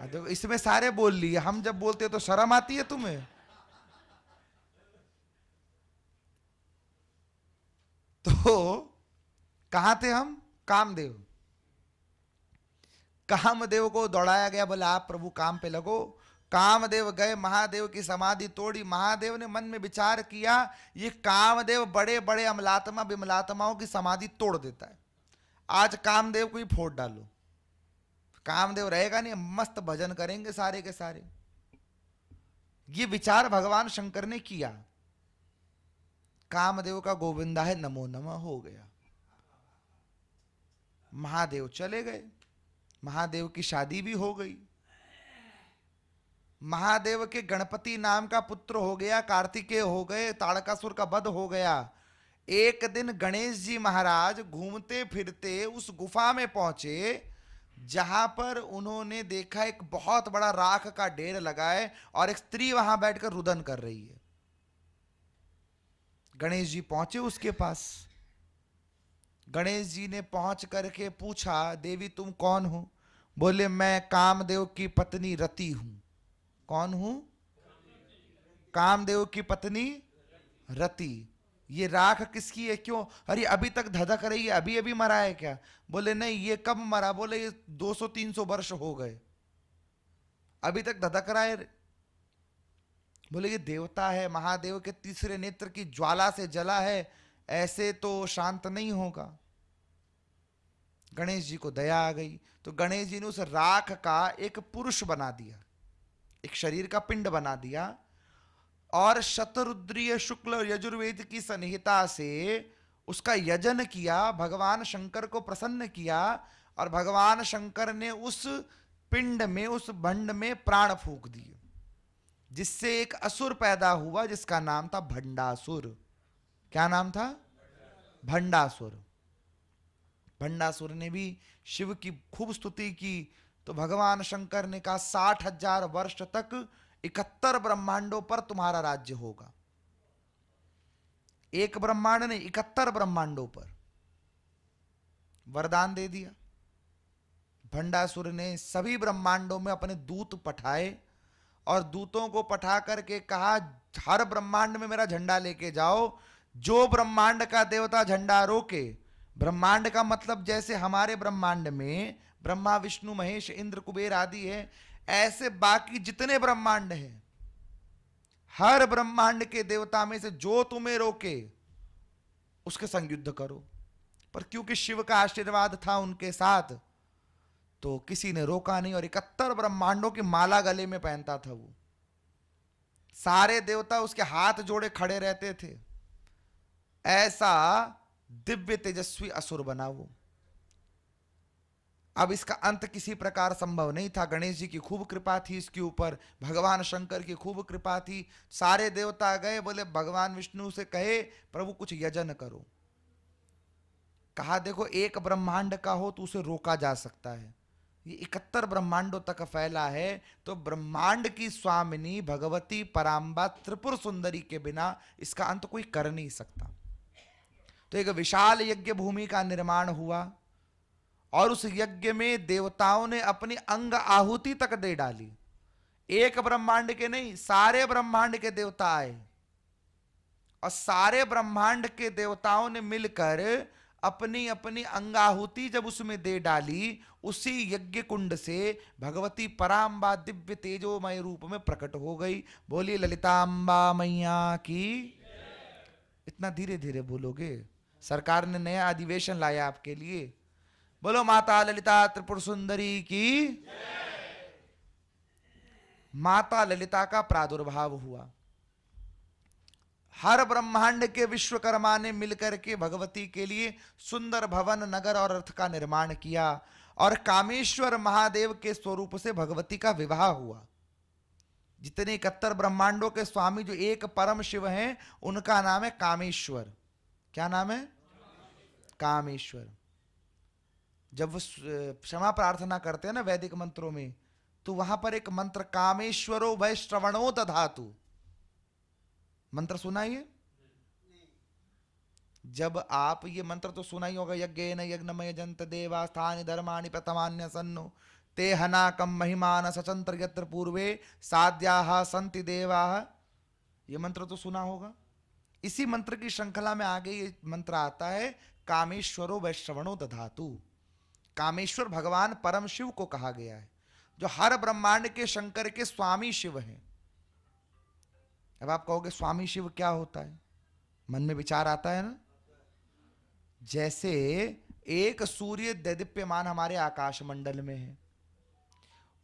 तो इसमें सारे बोल लिए, हम जब बोलते हैं तो शर्म आती है तुम्हें? तो कहां थे हम? कामदेव। कामदेव को दौड़ाया गया, बोले आप प्रभु काम पे लगो। कामदेव गए, महादेव की समाधि तोड़ी। महादेव ने मन में विचार किया, ये कामदेव बड़े बड़े अमलात्मा विमलात्माओं की समाधि तोड़ देता है, आज कामदेव को ही फोड़ डालो। कामदेव रहेगा नहीं, मस्त भजन करेंगे सारे के सारे। ये विचार भगवान शंकर ने किया। कामदेव का गोविंदा है नमो नमः हो गया। महादेव चले गए, महादेव की शादी भी हो गई। महादेव के गणपति नाम का पुत्र हो गया, कार्तिकेय हो गए, ताड़कासुर का वध हो गया। एक दिन गणेश जी महाराज घूमते फिरते उस गुफा में पहुंचे जहां पर उन्होंने देखा एक बहुत बड़ा राख का ढेर लगा है और एक स्त्री वहां बैठकर रुदन कर रही है। गणेश जी पहुंचे उसके पास। गणेश जी ने पहुंच करके पूछा, देवी तुम कौन हो? बोले मैं कामदेव की पत्नी रति हूं। कौन हूं? कामदेव की पत्नी रति। ये राख किसकी है? क्यों? अरे अभी तक धधक रही है, अभी अभी मरा है क्या? बोले नहीं, ये कब मरा? बोले ये 200-300 वर्ष हो गए, अभी तक धधक रहा है। बोले ये देवता है, महादेव के तीसरे नेत्र की ज्वाला से जला है, ऐसे तो शांत नहीं होगा। गणेश जी को दया आ गई, तो गणेश जी ने उस राख का एक पुरुष बना दिया, एक शरीर का पिंड बना दिया, और शतरुद्रीय शुक्ल और यजुर्वेद की संहिता से उसका यजन किया, भगवान शंकर को प्रसन्न किया, और भगवान शंकर ने उस पिंड में, उस भंड में प्राण फूंक दिए, जिससे एक असुर पैदा हुआ जिसका नाम था भंडासुर। क्या नाम था? भंडासुर। भंडासुर ने भी शिव की खूब स्तुति की, तो भगवान शंकर ने कहा 60,000 वर्ष तक 71 ब्रह्मांडों पर तुम्हारा राज्य होगा। एक ब्रह्मांड ने 71 ब्रह्मांडों पर वरदान दे दिया। भंडासुर ने सभी ब्रह्मांडों में अपने दूत पठाए और दूतों को पठा करके कहा हर ब्रह्मांड में मेरा झंडा लेके जाओ, जो ब्रह्मांड का देवता झंडा रोके। ब्रह्मांड का मतलब जैसे हमारे ब्रह्मांड में ब्रह्मा विष्णु महेश इंद्र कुबेर आदि है, ऐसे बाकी जितने ब्रह्मांड हैं, हर ब्रह्मांड के देवता में से जो तुम्हें रोके उसके संग युद्ध करो। पर क्योंकि शिव का आशीर्वाद था उनके साथ, तो किसी ने रोका नहीं, और 71 ब्रह्मांडों की माला गले में पहनता था वो। सारे देवता उसके हाथ जोड़े खड़े रहते थे। ऐसा दिव्य तेजस्वी असुर बना वो। अब इसका अंत किसी प्रकार संभव नहीं था। गणेश जी की खूब कृपा थी इसके ऊपर, भगवान शंकर की खूब कृपा थी। सारे देवता गए, बोले भगवान विष्णु से कहे प्रभु कुछ यजन करो। कहा देखो एक ब्रह्मांड का हो तो उसे रोका जा सकता है, ये 71 ब्रह्मांडों तक फैला है, तो ब्रह्मांड की स्वामिनी भगवती पराम्बा त्रिपुर सुंदरी के बिना इसका अंत कोई कर नहीं सकता। तो एक विशाल यज्ञ भूमि का निर्माण हुआ, और उस यज्ञ में देवताओं ने अपनी अंग आहुति तक दे डाली। एक ब्रह्मांड के नहीं, सारे ब्रह्मांड के देवता आए, और सारे ब्रह्मांड के देवताओं ने मिलकर अपनी अपनी अंगाहुति जब उसमें दे डाली, उसी यज्ञ कुंड से भगवती पराम्बा दिव्य तेजोमय रूप में प्रकट हो गई। बोलिए ललिताम्बा मैया की। इतना धीरे धीरे बोलोगे, सरकार ने नया अधिवेशन लाया आपके लिए। बोलो माता ललिता त्रिपुर सुंदरी की। माता ललिता का प्रादुर्भाव हुआ। हर ब्रह्मांड के विश्वकर्मा ने मिलकर के भगवती के लिए सुंदर भवन, नगर और रथ का निर्माण किया, और कामेश्वर महादेव के स्वरूप से भगवती का विवाह हुआ। जितने 71 ब्रह्मांडों के स्वामी जो एक परम शिव हैं, उनका नाम है कामेश्वर। क्या नाम है? कामेश्वर। जब वो क्षमा प्रार्थना करते हैं ना वैदिक मंत्रों में, तो वहां पर एक मंत्र कामेश्वरो वैश्रवणो दधातु, मंत्र सुना ये? जब आप ये मंत्र तो सुना ही होगा, यज्ञेन यज्ञमय जंत देवा स्थानि धर्माणि प्रथमान्य सन्नो ते हनाकम महिमान सचंत्र यत्र पूर्वे साध्याः संति देवाः। ये मंत्र तो सुना होगा। इसी मंत्र की श्रृंखला में आगे ये मंत्र आता है कामेश्वरो वैश्रवणो दधातु। कामेश्वर भगवान परम शिव को कहा गया है, जो हर ब्रह्मांड के शंकर के स्वामी शिव हैं। अब आप कहोगे स्वामी शिव क्या होता है? मन में विचार आता है ना। जैसे एक सूर्य दैदीप्यमान हमारे आकाश मंडल में है,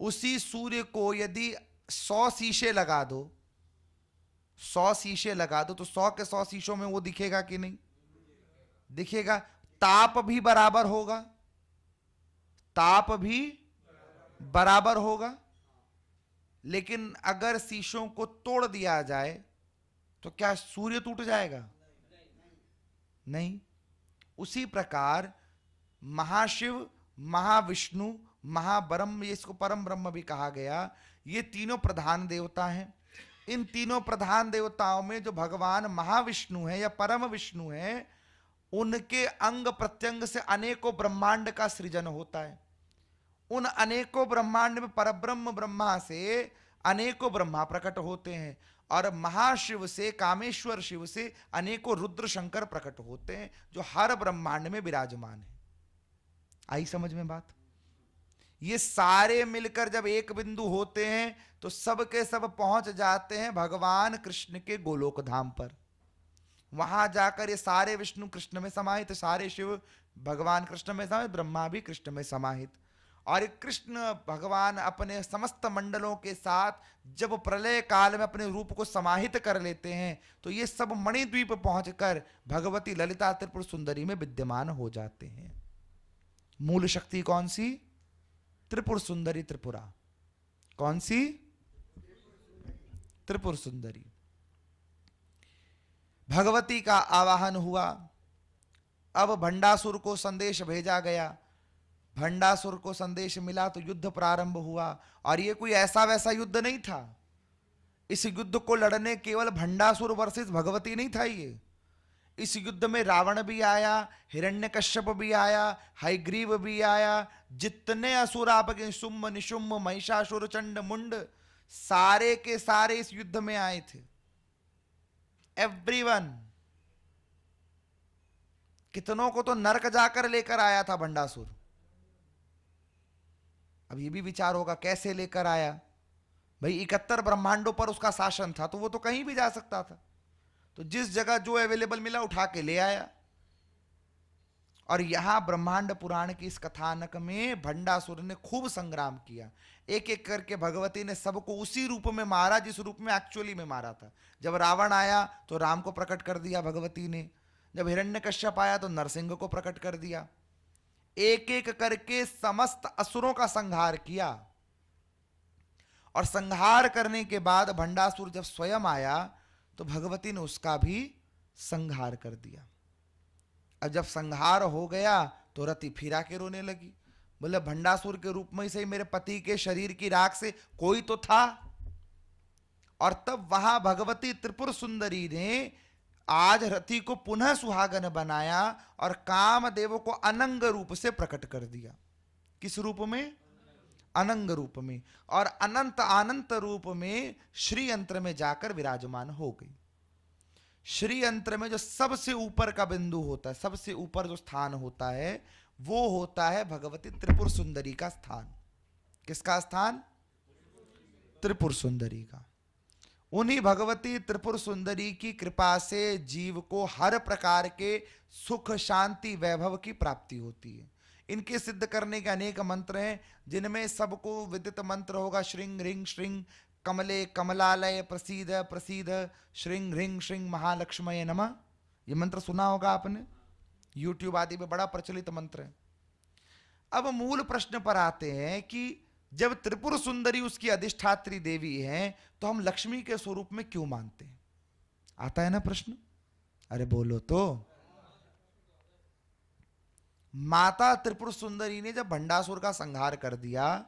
उसी सूर्य को यदि 100 शीशे लगा दो, 100 शीशे लगा दो, तो 100 के 100 शीशों में वो दिखेगा कि नहीं? दिखेगा। ताप भी बराबर होगा, ताप भी बराबर होगा। लेकिन अगर शीशों को तोड़ दिया जाए तो क्या सूर्य टूट जाएगा? नहीं। उसी प्रकार महाशिव, महाविष्णु, महाब्रह्म, इसको परम ब्रह्म भी कहा गया, ये तीनों प्रधान देवता हैं। इन तीनों प्रधान देवताओं में जो भगवान महाविष्णु है या परम विष्णु है, उनके अंग प्रत्यंग से अनेकों ब्रह्मांड का सृजन होता है। उन अनेकों ब्रह्मांड में परब्रह्म ब्रह्मा से अनेकों ब्रह्मा प्रकट होते हैं, और महाशिव से, कामेश्वर शिव से अनेकों रुद्र शंकर प्रकट होते हैं, जो हर ब्रह्मांड में विराजमान है। आई समझ में बात? ये सारे मिलकर जब एक बिंदु होते हैं तो सब के सब पहुंच जाते हैं भगवान कृष्ण के गोलोक धाम पर। वहां जाकर ये सारे विष्णु कृष्ण में समाहित, सारे शिव भगवान कृष्ण में समाहित, ब्रह्मा भी कृष्ण में समाहित। और कृष्ण भगवान अपने समस्त मंडलों के साथ जब प्रलय काल में अपने रूप को समाहित कर लेते हैं, तो ये सब मणिद्वीप पहुंचकर भगवती ललिता त्रिपुर सुंदरी में विद्यमान हो जाते हैं। मूल शक्ति कौन सी? त्रिपुर सुंदरी त्रिपुरा। कौन सी? त्रिपुर सुंदरी। भगवती का आवाहन हुआ। अब भंडासुर को संदेश भेजा गया। भंडासुर को संदेश मिला तो युद्ध प्रारंभ हुआ। और ये कोई ऐसा वैसा युद्ध नहीं था। इस युद्ध को लड़ने केवल भंडासुर वर्सेस भगवती नहीं था ये। इस युद्ध में रावण भी आया, हिरण्यकश्यप भी आया, हयग्रीव भी आया, जितने असुर आपके शुंभ निशुंभ महिषासुर चंड मुंड, सारे के सारे इस युद्ध में आए थे। एवरीवन। कितनों को तो नरक जाकर लेकर आया था भंडासुर। अब ये भी विचार होगा कैसे लेकर आया? भाई 71 ब्रह्मांडों पर उसका शासन था, तो वो तो कहीं भी जा सकता था। तो जिस जगह जो अवेलेबल मिला उठा के ले आया। और यहां ब्रह्मांड पुराण की इस कथानक में भंडासुर ने खूब संग्राम किया। एक एक करके भगवती ने सबको उसी रूप में मारा जिस रूप में एक्चुअली में मारा था। जब रावण आया तो राम को प्रकट कर दिया भगवती ने। जब हिरण्यकश्यप आया तो नरसिंह को प्रकट कर दिया। एक एक करके समस्त असुरों का संहार किया। और संहार करने के बाद भंडासुर जब स्वयं आया तो भगवती ने उसका भी संहार कर दिया। अब जब संहार हो गया तो रति फिरा के रोने लगी। बोले भंडासुर के रूप में से मेरे पति के शरीर की राख से कोई तो था। और तब वहां भगवती त्रिपुर सुंदरी ने आज रति को पुनः सुहागन बनाया और कामदेव को अनंग रूप से प्रकट कर दिया। किस रूप में? अनंग रूप में। और अनंत अनंत रूप में श्री यंत्र में जाकर विराजमान हो गई। श्री यंत्र में जो सबसे ऊपर का बिंदु होता है, सबसे ऊपर जो स्थान होता है, वो होता है भगवती त्रिपुर सुंदरी का स्थान। किसका स्थान? त्रिपुर सुंदरी का। उन्हीं भगवती त्रिपुर सुंदरी की कृपा से जीव को हर प्रकार के सुख, शांति, वैभव की प्राप्ति होती है। इनके सिद्ध करने के अनेक मंत्र हैं, जिनमें सबको विदित मंत्र होगा श्रीं ह्रीं श्रीं कमले कमलालय प्रसीद प्रसीद श्रीं ह्रीं श्रीं महालक्ष्मये नमः। ये मंत्र सुना होगा आपने, यूट्यूब आदि में बड़ा प्रचलित मंत्र है। अब मूल प्रश्न पर आते हैं कि जब त्रिपुर सुंदरी उसकी अधिष्ठात्री देवी है, तो हम लक्ष्मी के स्वरूप में क्यों मानते हैं? आता है ना प्रश्न? अरे बोलो तो। माता त्रिपुर सुंदरी ने जब भंडासुर का संहार कर दिया,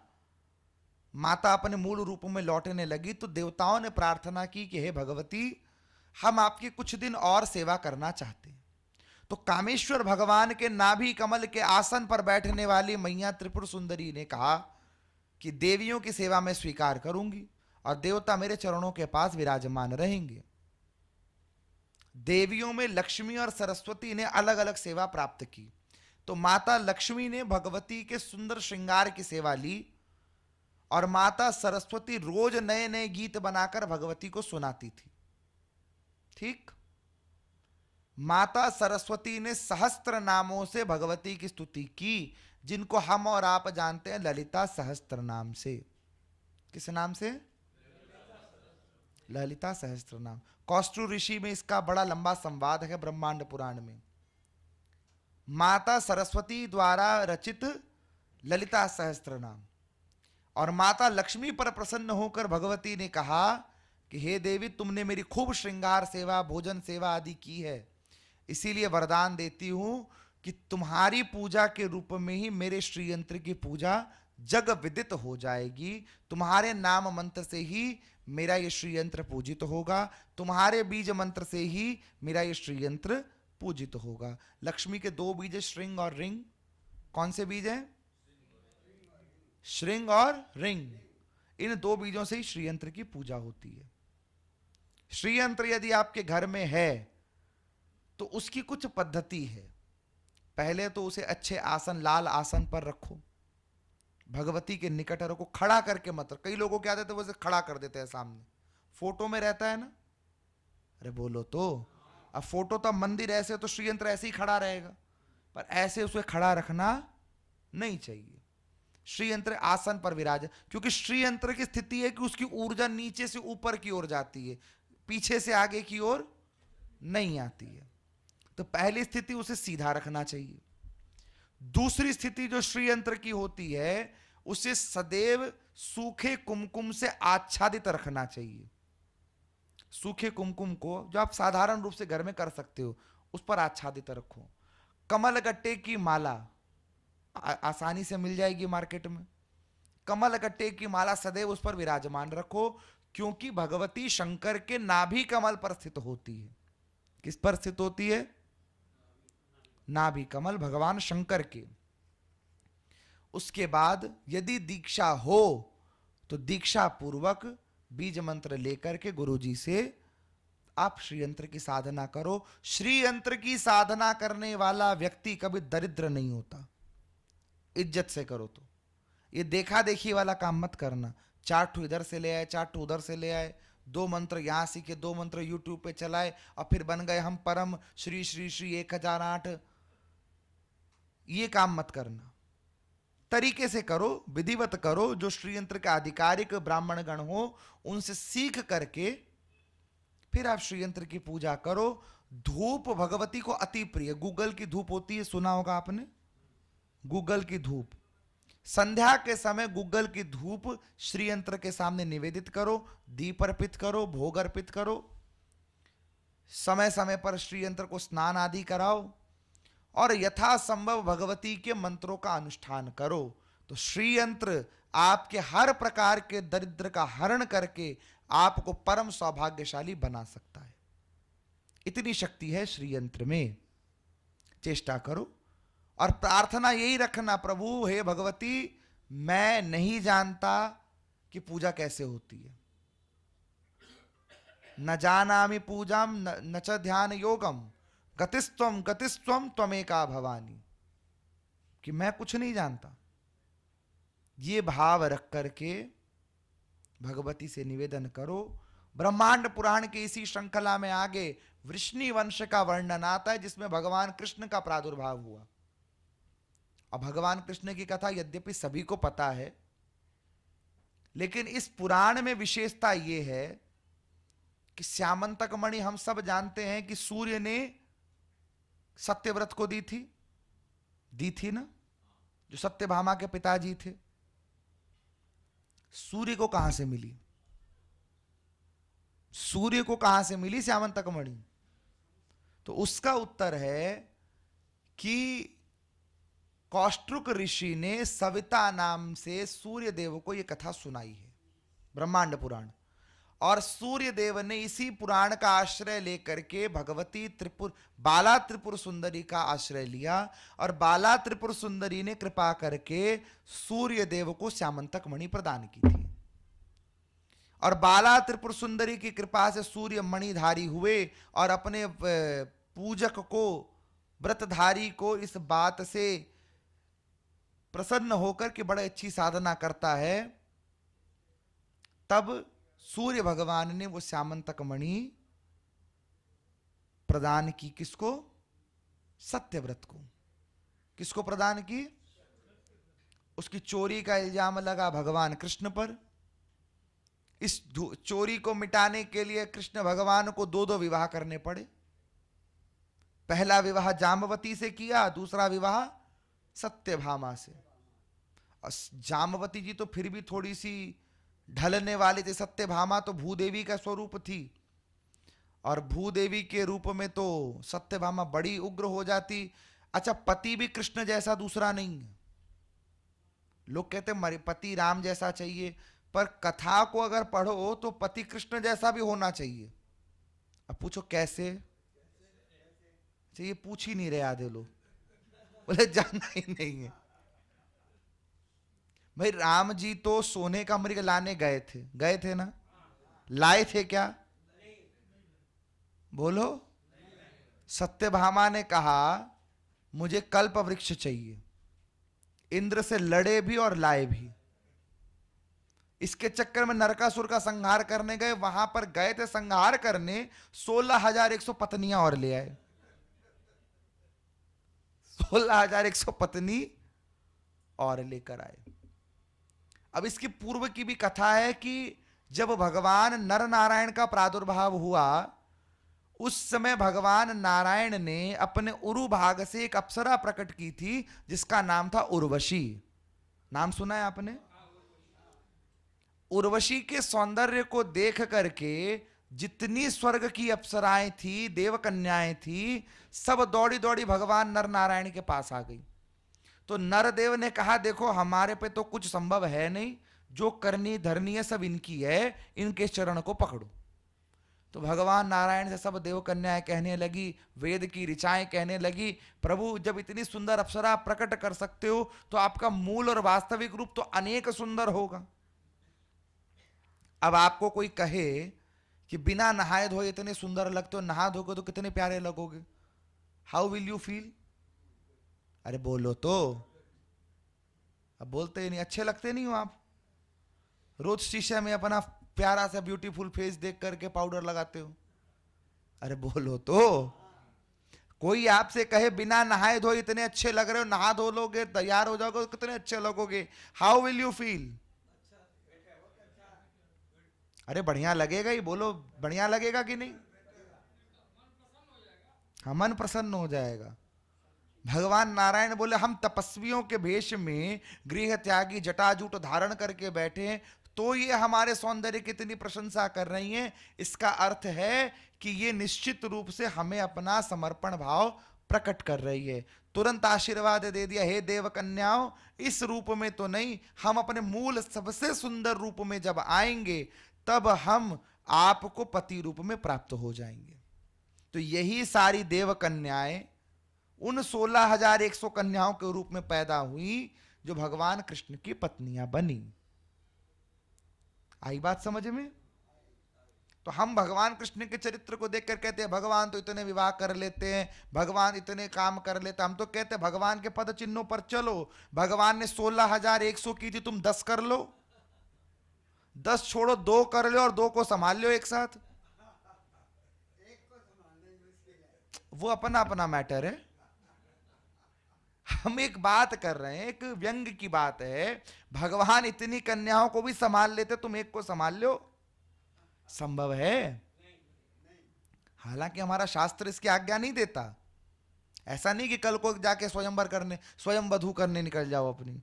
माता अपने मूल रूप में लौटने लगी, तो देवताओं ने प्रार्थना की कि हे भगवती, हम आपकी कुछ दिन और सेवा करना चाहते हैं। तो कामेश्वर भगवान के नाभि कमल के आसन पर बैठने वाली मैया त्रिपुर सुंदरी ने कहा कि देवियों की सेवा मैं स्वीकार करूंगी और देवता मेरे चरणों के पास विराजमान रहेंगे। देवियों में लक्ष्मी और सरस्वती ने अलग अलग सेवा प्राप्त की। तो माता लक्ष्मी ने भगवती के सुंदर श्रृंगार की सेवा ली और माता सरस्वती रोज नए नए गीत बनाकर भगवती को सुनाती थी। ठीक, माता सरस्वती ने सहस्त्र नामों से भगवती की स्तुति की, जिनको हम और आप जानते हैं ललिता सहस्त्र नाम से। किस नाम से? ललिता सहस्त्र नाम। कौष्टु ऋषि में इसका बड़ा लंबा संवाद है ब्रह्मांड पुराण में। माता सरस्वती द्वारा रचित ललिता सहस्त्र नाम। और माता लक्ष्मी पर प्रसन्न होकर भगवती ने कहा कि हे देवी, तुमने मेरी खूब श्रृंगार सेवा, भोजन सेवा आदि की है, इसीलिए वरदान देती हूं कि तुम्हारी पूजा के रूप में ही मेरे श्रीयंत्र की पूजा जग विदित हो जाएगी। तुम्हारे नाम मंत्र से ही मेरा ये श्रीयंत्र पूजित होगा, तुम्हारे बीज मंत्र से ही मेरा ये श्रीयंत्र पूजित होगा। लक्ष्मी के दो बीज श्रृंग और रिंग। कौन से बीज हैं? श्रृंग और रिंग। इन दो बीजों से ही श्रीयंत्र की पूजा होती है। श्रीयंत्र यदि आपके घर में है तो उसकी कुछ पद्धति है। पहले तो उसे अच्छे आसन, लाल आसन पर रखो, भगवती के निकट रखो, खड़ा करके मत। कई लोगों क्या देते हैं, वो खड़ा कर देते हैं सामने। फोटो में रहता है ना, अरे बोलो तो। अब फोटो तो मंदिर ऐसे तो श्रीयंत्र ऐसे ही खड़ा रहेगा, पर ऐसे उसे खड़ा रखना नहीं चाहिए। श्रीयंत्र आसन पर विराज, क्योंकि श्रीयंत्र की स्थिति है कि उसकी ऊर्जा नीचे से ऊपर की ओर जाती है, पीछे से आगे की ओर नहीं आती है। तो पहली स्थिति उसे सीधा रखना चाहिए। दूसरी स्थिति जो श्रीयंत्र की होती है, उसे सदैव सूखे कुमकुम से आच्छादित रखना चाहिए। सूखे कुमकुम को जो आप साधारण रूप से घर में कर सकते हो, उस पर आच्छादित रखो। कमल गट्टे की माला आसानी से मिल जाएगी मार्केट में। कमल गट्टे की माला सदैव उस पर विराजमान रखो, क्योंकि भगवती शंकर के नाभि कमल पर स्थित होती है। किस पर स्थित होती है? नाभि कमल भगवान शंकर के। उसके बाद यदि दीक्षा हो तो दीक्षा पूर्वक बीज मंत्र लेकर के गुरुजी से आप श्रीयंत्र की साधना करो। श्रीयंत्र की साधना करने वाला व्यक्ति कभी दरिद्र नहीं होता। इज्जत से करो। तो ये देखा देखी वाला काम मत करना। चार इधर से ले आए, चार उधर से ले आए, दो मंत्र यहां सीखे, दो मंत्र यूट्यूब पे चलाए और फिर बन गए हम परम श्री श्री श्री 1008। ये काम मत करना। तरीके से करो, विधिवत करो। जो श्रीयंत्र का आधिकारिक ब्राह्मण गण हो, उनसे सीख करके फिर आप श्रीयंत्र की पूजा करो। धूप भगवती को अति प्रिय। गूगल की धूप होती है, सुना होगा आपने, गूगल की धूप। संध्या के समय गूगल की धूप श्रीयंत्र के सामने निवेदित करो, दीप अर्पित करो, भोग अर्पित करो। समय समय पर श्रीयंत्र को स्नान आदि कराओ और यथासंभव भगवती के मंत्रों का अनुष्ठान करो। तो श्रीयंत्र आपके हर प्रकार के दरिद्र का हरण करके आपको परम सौभाग्यशाली बना सकता है। इतनी शक्ति है श्रीयंत्र में। चेष्टा करो और प्रार्थना यही रखना, प्रभु हे भगवती, मैं नहीं जानता कि पूजा कैसे होती है, न जानामि पूजाम न च ध्यान योगम, गतिस्त्वम गतिस्त्वम त्वमेका भवानी, कि मैं कुछ नहीं जानता। ये भाव रख करके भगवती से निवेदन करो। ब्रह्मांड पुराण की इसी श्रृंखला में आगे वृष्णि वंश का वर्णन आता है, जिसमें भगवान कृष्ण का प्रादुर्भाव हुआ। अब भगवान कृष्ण की कथा यद्यपि सभी को पता है, लेकिन इस पुराण में विशेषता यह है कि श्यामंतक मणि हम सब जानते हैं कि सूर्य ने सत्यव्रत को दी थी ना, जो सत्यभामा के पिताजी थे। सूर्य को कहां से मिली? सूर्य को कहां से मिली श्यामंतक मणि? तो उसका उत्तर है कि कौष्टुक ऋषि ने सविता नाम से सूर्य देव को यह कथा सुनाई है, ब्रह्मांड पुराण। और सूर्य देव ने इसी पुराण का आश्रय लेकर के भगवती बाला त्रिपुर सुंदरी का आश्रय लिया, और बाला त्रिपुर सुंदरी ने कृपा करके सूर्य देव को श्यामंतक मणि प्रदान की थी। और बाला त्रिपुर सुंदरी की कृपा से सूर्य मणिधारी हुए, और अपने पूजक को, व्रतधारी को इस बात से प्रसन्न होकर के बड़े अच्छी साधना करता है, तब सूर्य भगवान ने वो श्यामंतक मणि प्रदान की। किसको? सत्यव्रत को। किसको प्रदान की? उसकी चोरी का इल्जाम लगा भगवान कृष्ण पर। इस चोरी को मिटाने के लिए कृष्ण भगवान को दो विवाह करने पड़े। पहला विवाह जामवती से किया, दूसरा विवाह सत्यभामा से। जामवती जी तो फिर भी थोड़ी सी ढलने वाली थी, सत्यभामा तो भूदेवी का स्वरूप थी, और भूदेवी के रूप में तो सत्यभामा बड़ी उग्र हो जाती। अच्छा, पति भी कृष्ण जैसा दूसरा नहीं है। लोग कहते हैं पति राम जैसा चाहिए, पर कथा को अगर पढ़ो तो पति कृष्ण जैसा भी होना चाहिए। अब पूछो कैसे? ये पूछ ही नहीं रहे आधे लोग, बोले जानना ही नहीं है। भाई राम जी तो सोने का मृग लाने गए थे ना? लाए थे क्या? बोलो। सत्यभामा ने कहा मुझे कल्प वृक्ष चाहिए, इंद्र से लड़े भी और लाए भी। इसके चक्कर में नरकासुर का संहार करने गए, वहां पर गए थे संहार करने, 16,100 पत्नियां और ले आए। 16,100 पत्नी और लेकर आए। अब इसकी पूर्व की भी कथा है कि जब भगवान नर नारायण का प्रादुर्भाव हुआ, उस समय भगवान नारायण ने अपने उरु भाग से एक अप्सरा प्रकट की थी, जिसका नाम था उर्वशी। नाम सुना है आपने? उर्वशी के सौंदर्य को देख करके जितनी स्वर्ग की अप्सराएं थी, देव कन्याएं थी, सब दौड़ी दौड़ी भगवान नर नारायण के पास आ गई। तो नरदेव ने कहा देखो हमारे पे तो कुछ संभव है नहीं, जो करनी धरनी है सब इनकी है, इनके चरण को पकड़ो। तो भगवान नारायण से सब देव कन्याएं कहने लगी, वेद की ऋचाएं कहने लगी, प्रभु जब इतनी सुंदर अप्सरा प्रकट कर सकते हो तो आपका मूल और वास्तविक रूप तो अनेक सुंदर होगा। अब आपको कोई कहे कि बिना नहाए धोए इतने सुंदर लगते हो, नहा धोगे तो कितने प्यारे लगोगे, हाउ विल यू फील? अरे बोलो तो। अब बोलते ही नहीं, अच्छे लगते नहीं हो आप? रोज शीशे में अपना प्यारा सा ब्यूटीफुल फेस देख करके पाउडर लगाते हो। अरे बोलो तो। कोई आपसे कहे बिना नहाए धोए इतने अच्छे लग रहे हो, नहा धो लोगे तैयार हो जाओगे तो कितने अच्छे लगोगे, हाउ विल यू फील? अरे बढ़िया लगेगा ही, बोलो बढ़िया लगेगा कि नहीं? हाँ, मन प्रसन्न हो जाएगा। भगवान नारायण बोले हम तपस्वियों के भेष में गृह त्यागी जटाजूट धारण करके बैठे, तो ये हमारे सौंदर्य की इतनी प्रशंसा कर रही हैं। इसका अर्थ है कि ये निश्चित रूप से हमें अपना समर्पण भाव प्रकट कर रही है। तुरंत आशीर्वाद दे दिया, हे देव कन्याओं, इस रूप में तो नहीं, हम अपने मूल सबसे सुंदर रूप में जब आएंगे तब हम आपको पति रूप में प्राप्त हो जाएंगे। तो यही सारी देव कन्याएं उन 16,100 कन्याओं के रूप में पैदा हुई, जो भगवान कृष्ण की पत्नियां बनी। आई बात समझ में? तो हम भगवान कृष्ण के चरित्र को देखकर कहते हैं भगवान तो इतने विवाह कर लेते हैं, भगवान इतने काम कर लेते हैं। हम तो कहते हैं भगवान के पद चिन्हों पर चलो। भगवान ने 16,100 की थी, तुम 10 कर लो, 10 छोड़ो 2 कर लो और 2 को संभाल लो एक साथ। वो अपना अपना मैटर है। हम एक बात कर रहे हैं, एक व्यंग की बात है। भगवान इतनी कन्याओं को भी संभाल लेते, तुम एक को संभाल लो, संभव है? हालांकि हमारा शास्त्र इसकी आज्ञा नहीं देता। ऐसा नहीं कि कल को जाके स्वयंवर करने, स्वयं वधू करने निकल जाओ अपनी।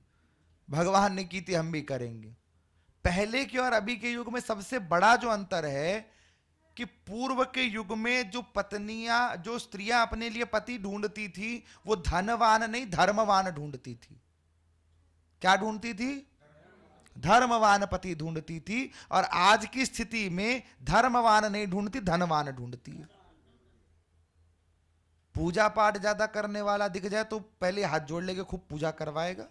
भगवान ने की थी, हम भी करेंगे। पहले के और अभी के युग में सबसे बड़ा जो अंतर है कि पूर्व के युग में जो पत्नियां, जो स्त्रियां अपने लिए पति ढूंढती थी, वो धनवान नहीं धर्मवान ढूंढती थी। क्या ढूंढती थी? धर्मवान पति ढूंढती थी। और आज की स्थिति में धर्मवान नहीं ढूंढती, धनवान ढूंढती है। पूजा पाठ ज्यादा करने वाला दिख जाए तो पहले हाथ जोड़ लेके खूब पूजा करवाएगा,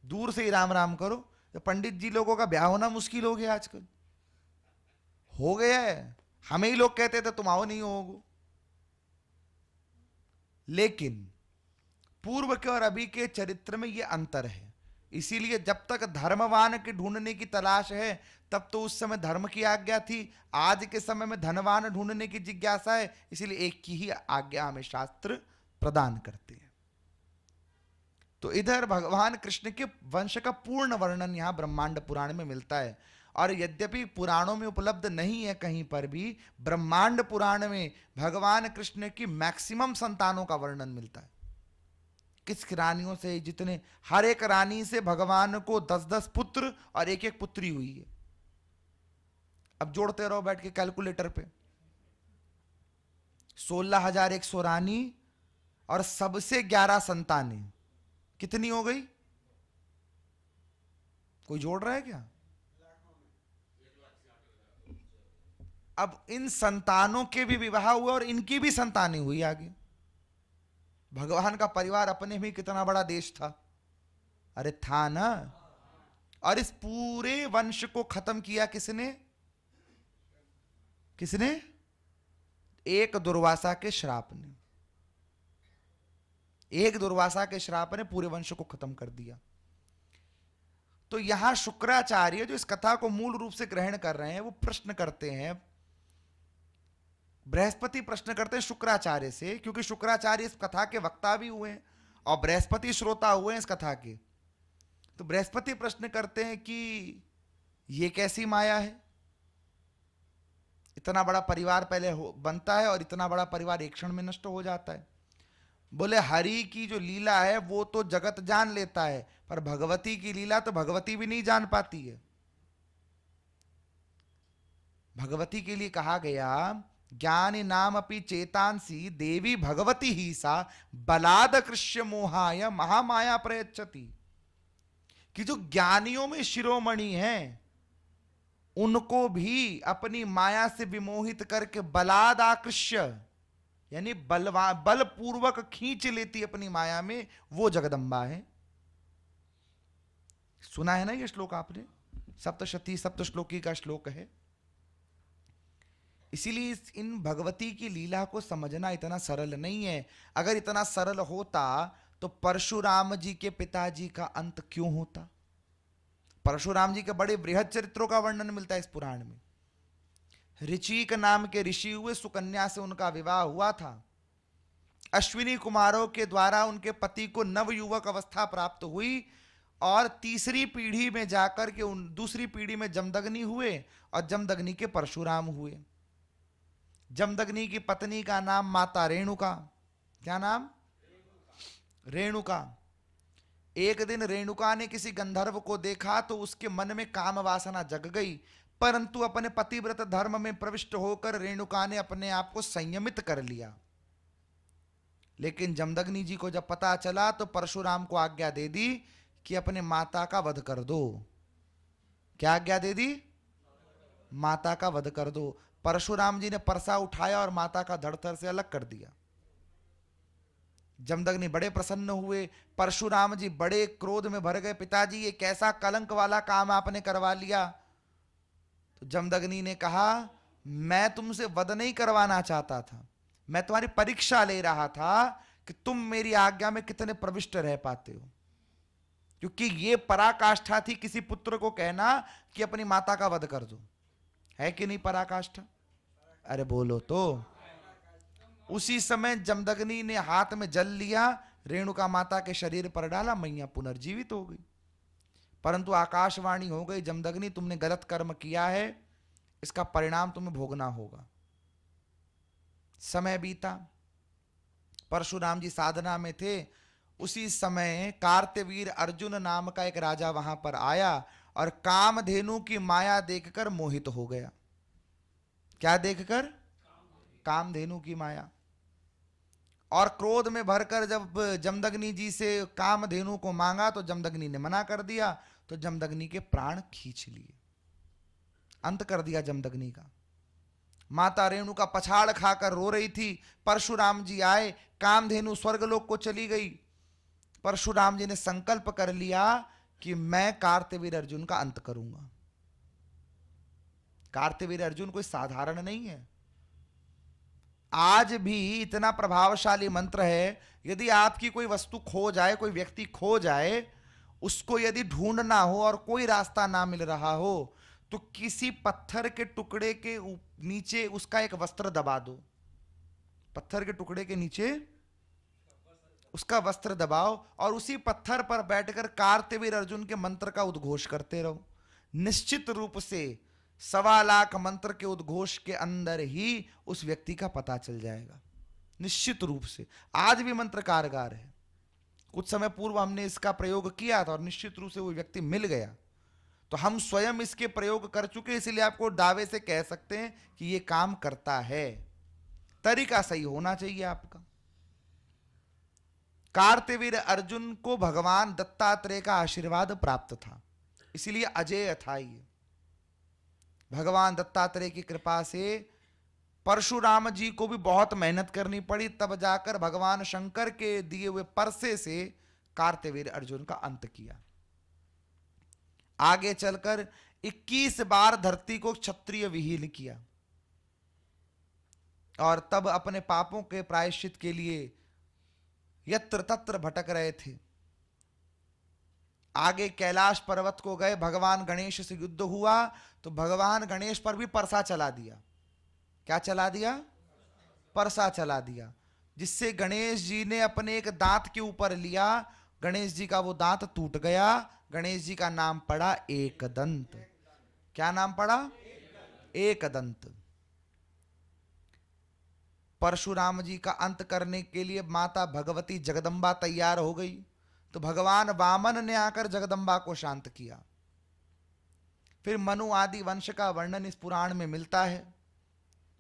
दूर से ही राम राम करो। तो पंडित जी लोगों का ब्याह होना मुश्किल हो गया आजकल, हो गया है। हमें ही लोग कहते थे तुम आओ नहीं होगो। लेकिन पूर्व के और अभी के चरित्र में यह अंतर है। इसीलिए जब तक धर्मवान के ढूंढने की तलाश है तब तो उस समय धर्म की आज्ञा थी। आज के समय में धनवान ढूंढने की जिज्ञासा है, इसीलिए एक की ही आज्ञा हमें शास्त्र प्रदान करते हैं। तो इधर भगवान कृष्ण के वंश का पूर्ण वर्णन यहां ब्रह्मांड पुराण में मिलता है। और यद्यपि पुराणों में उपलब्ध नहीं है कहीं पर भी, ब्रह्मांड पुराण में भगवान कृष्ण की मैक्सिमम संतानों का वर्णन मिलता है। किस रानियों से, जितने, हर एक रानी से भगवान को 10-10 पुत्र और एक एक पुत्री हुई है। अब जोड़ते रहो बैठ के कैलकुलेटर पे। 16,100 रानी और सबसे 11 संतानें, कितनी हो गई? कोई जोड़ रहा है क्या? अब इन संतानों के भी विवाह हुए और इनकी भी संतानें हुई आगे। भगवान का परिवार अपने भी कितना बड़ा देश था, अरे था ना। और इस पूरे वंश को खत्म किया किसने? किसने? एक दुर्वासा के श्राप ने। एक दुर्वासा के श्राप ने पूरे वंश को खत्म कर दिया। तो यहां शुक्राचार्य जो इस कथा को मूल रूप से ग्रहण कर रहे हैं, वो प्रश्न करते हैं, बृहस्पति प्रश्न करते हैं शुक्राचार्य से, क्योंकि शुक्राचार्य इस कथा के वक्ता भी हुए हैं और बृहस्पति श्रोता हुए हैं इस कथा के। तो बृहस्पति प्रश्न करते हैं कि ये कैसी माया है? इतना बड़ा परिवार पहले बनता है और इतना बड़ा परिवार एक क्षण में नष्ट हो जाता है। बोले हरि की जो लीला है वो तो जगत जान लेता है, पर भगवती की लीला तो भगवती भी नहीं जान पाती है। भगवती के लिए कहा गया ज्ञानी नाम अपि चेतांसी देवी भगवती ही सा बलाद कृष्य मोहाय महामाया प्रयच्छति। कि जो ज्ञानियों में शिरोमणि हैं उनको भी अपनी माया से विमोहित करके बलाद आकृष्य, यानी बलपूर्वक खींच लेती अपनी माया में, वो जगदम्बा है। सुना है ना ये श्लोक आपने? सप्तशती सप्तश्लोकी का श्लोक है। इसीलिए इन भगवती की लीला को समझना इतना सरल नहीं है। अगर इतना सरल होता तो परशुराम जी के पिताजी का अंत क्यों होता? परशुराम जी के बड़े बृहद चरित्रों का वर्णन मिलता है इस पुराण में। ऋचिक नाम के ऋषि हुए, सुकन्या से उनका विवाह हुआ था। अश्विनी कुमारों के द्वारा उनके पति को नवयुवक अवस्था प्राप्त हुई और तीसरी पीढ़ी में जाकर के दूसरी पीढ़ी में जमदग्नि हुए और जमदग्नि के परशुराम हुए। जमदग्नि की पत्नी का नाम माता रेणुका। क्या नाम? रेणुका। एक दिन रेणुका ने किसी गंधर्व को देखा तो उसके मन में काम वासना जग गई, परंतु अपने पतिव्रत धर्म में प्रविष्ट होकर रेणुका ने अपने आप को संयमित कर लिया। लेकिन जमदग्नि जी को जब पता चला तो परशुराम को आज्ञा दे दी कि अपने माता का वध कर दो। क्या आज्ञा दे दी? माता का वध कर दो। परशुराम जी ने परसा उठाया और माता का धड़धड़ से अलग कर दिया। जमदग्नि बड़े प्रसन्न हुए, परशुराम जी बड़े क्रोध में भर गए, पिताजी ये कैसा कलंक वाला काम आपने करवा लिया। तो जमदग्नि ने कहा मैं तुमसे वध नहीं करवाना चाहता था, मैं तुम्हारी परीक्षा ले रहा था कि तुम मेरी आज्ञा में कितने प्रविष्ट रह पाते हो। क्योंकि ये पराकाष्ठा थी किसी पुत्र को कहना कि अपनी माता का वध कर दो, है कि नहीं पराकाष्ठा? अरे बोलो तो। उसी समय जमदग्नि ने हाथ में जल लिया, रेणुका माता के शरीर पर डाला, मैया पुनर्जीवित हो गई। परंतु आकाशवाणी हो गई, जमदग्नि तुमने गलत कर्म किया है, इसका परिणाम तुम्हें भोगना होगा। समय बीता, परशुराम जी साधना में थे। उसी समय कार्तवीर अर्जुन नाम का एक राजा वहां पर आया और कामधेनु की माया देखकर मोहित हो गया। क्या देखकर? कामधेनु की माया। और क्रोध में भरकर जब जमदग्नि जी से कामधेनु को मांगा तो जमदग्नि ने मना कर दिया, तो जमदग्नि के प्राण खींच लिए, अंत कर दिया जमदग्नि का। माता रेणुका पछाड़ खाकर रो रही थी। परशुराम जी आए, कामधेनु स्वर्गलोक को चली गई। परशुराम जी ने संकल्प कर लिया कि मैं कार्तवीर अर्जुन का अंत करूंगा। कार्तवीर अर्जुन कोई साधारण नहीं है। आज भी इतना प्रभावशाली मंत्र है, यदि आपकी कोई वस्तु खो जाए, कोई व्यक्ति खो जाए, उसको यदि ढूंढना हो और कोई रास्ता ना मिल रहा हो, तो किसी पत्थर के टुकड़े के नीचे उसका एक वस्त्र दबा दो। पत्थर के टुकड़े के नीचे उसका वस्त्र दबाओ और उसी पत्थर पर बैठकर कार्तवीर अर्जुन के मंत्र का उद्घोष करते रहो। निश्चित रूप से 1.25 लाख मंत्र के उद्घोष के अंदर ही उस व्यक्ति का पता चल जाएगा, निश्चित रूप से। आज भी मंत्र कारगर है। कुछ समय पूर्व हमने इसका प्रयोग किया था और निश्चित रूप से वो व्यक्ति मिल गया। तो हम स्वयं इसके प्रयोग कर चुके, इसलिए आपको दावे से कह सकते हैं कि ये काम करता है। तरीका सही होना चाहिए आपका। कार्तवीर अर्जुन को भगवान दत्तात्रेय का आशीर्वाद प्राप्त था, इसीलिए अजेय था ये। भगवान दत्तात्रेय की कृपा से परशुराम जी को भी बहुत मेहनत करनी पड़ी, तब जाकर भगवान शंकर के दिए हुए परसे से कार्तवीर अर्जुन का अंत किया। आगे चलकर 21 बार धरती को क्षत्रिय विहीन किया और तब अपने पापों के प्रायश्चित के लिए यत्र तत्र भटक रहे थे। आगे कैलाश पर्वत को गए, भगवान गणेश से युद्ध हुआ तो भगवान गणेश पर भी परसा चला दिया। क्या चला दिया? परसा चला दिया, जिससे गणेश जी ने अपने एक दांत के ऊपर लिया, गणेश जी का वो दांत टूट गया। गणेश जी का नाम पड़ा एकदंत। क्या नाम पड़ा? एकदंत। परशुराम जी का अंत करने के लिए माता भगवती जगदम्बा तैयार हो गई, तो भगवान वामन ने आकर जगदम्बा को शांत किया। फिर मनु आदि वंश का वर्णन इस पुराण में मिलता है,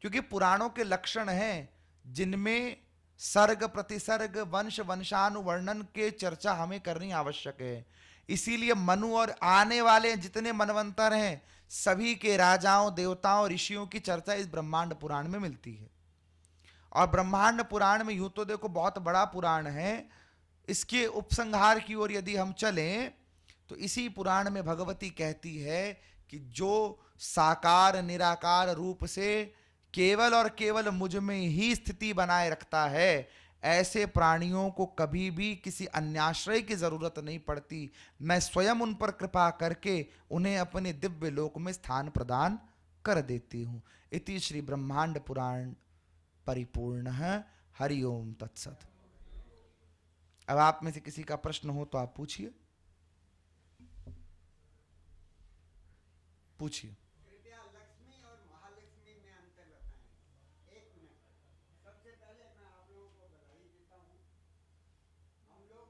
क्योंकि पुराणों के लक्षण हैं जिनमें सर्ग प्रतिसर्ग वंश वंशानुवर्णन के चर्चा हमें करनी आवश्यक है। इसीलिए मनु और आने वाले जितने मनवंतर हैं, सभी के राजाओं, देवताओं, ऋषियों की चर्चा इस ब्रह्मांड पुराण में मिलती है। और ब्रह्मांड पुराण में यूं तो देखो बहुत बड़ा पुराण है, इसके उपसंहार की ओर यदि हम चलें तो इसी पुराण में भगवती कहती है कि जो साकार निराकार रूप से केवल और केवल मुझ में ही स्थिति बनाए रखता है, ऐसे प्राणियों को कभी भी किसी अन्याश्रय की जरूरत नहीं पड़ती। मैं स्वयं उन पर कृपा करके उन्हें अपने दिव्य लोक में स्थान प्रदान कर देती हूं। इति श्री ब्रह्मांड पुराण परिपूर्ण है। हरिओम तत्सत। अब आप में से किसी का प्रश्न हो तो आप पूछिए, पूछिए।
लक्ष्मी और महालक्ष्मी में अंतर बताएं। एक मिनट। सबसे पहले मैं आप लोगों को बधाई देता हूँ। हम लोग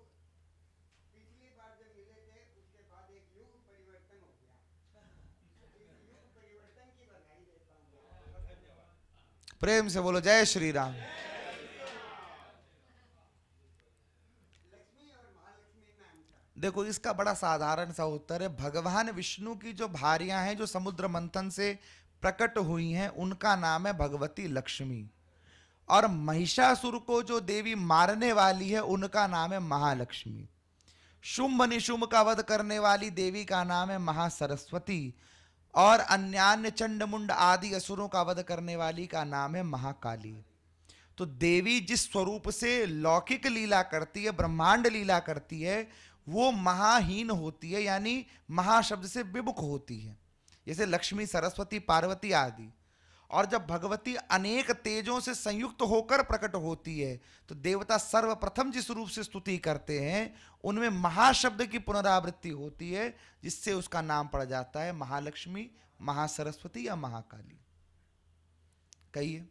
पिछली बार जब मिले थे उसके बाद एक युग परिवर्तन हो गया। इस युग परिवर्तन की बधाई देता हूँ।
प्रेम से बोलो जय श्री राम। देखो इसका बड़ा साधारण सा उत्तर है। भगवान विष्णु की जो भार्यां हैं जो समुद्र मंथन से प्रकट हुई हैं, उनका नाम है भगवती लक्ष्मी। और महिषासुर को जो देवी मारने वाली है उनका नाम है महालक्ष्मी। शुंभ निशुंभ का वध करने वाली देवी का नाम है महासरस्वती। और अन्यान्य चंड मुंड आदि असुरों का वध करने वाली का नाम है महाकाली। तो देवी जिस स्वरूप से लौकिक लीला करती है, ब्रह्मांड लीला करती है, वो महाहीन होती है, यानी महाशब्द से विमुख होती है, जैसे लक्ष्मी, सरस्वती, पार्वती आदि। और जब भगवती अनेक तेजों से संयुक्त होकर प्रकट होती है तो देवता सर्वप्रथम जिस रूप से स्तुति करते हैं उनमें महाशब्द की पुनरावृत्ति होती है, जिससे उसका नाम पड़ जाता है महालक्ष्मी, महासरस्वती या महाकाली। कहिए।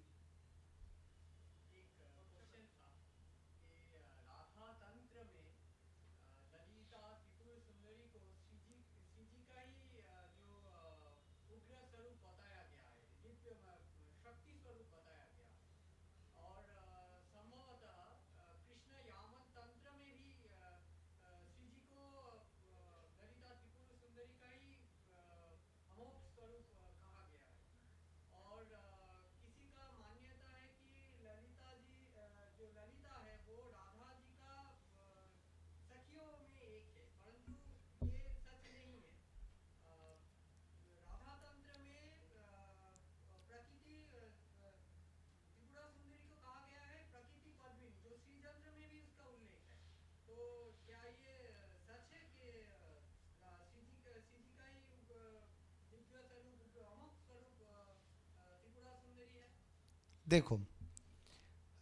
देखो,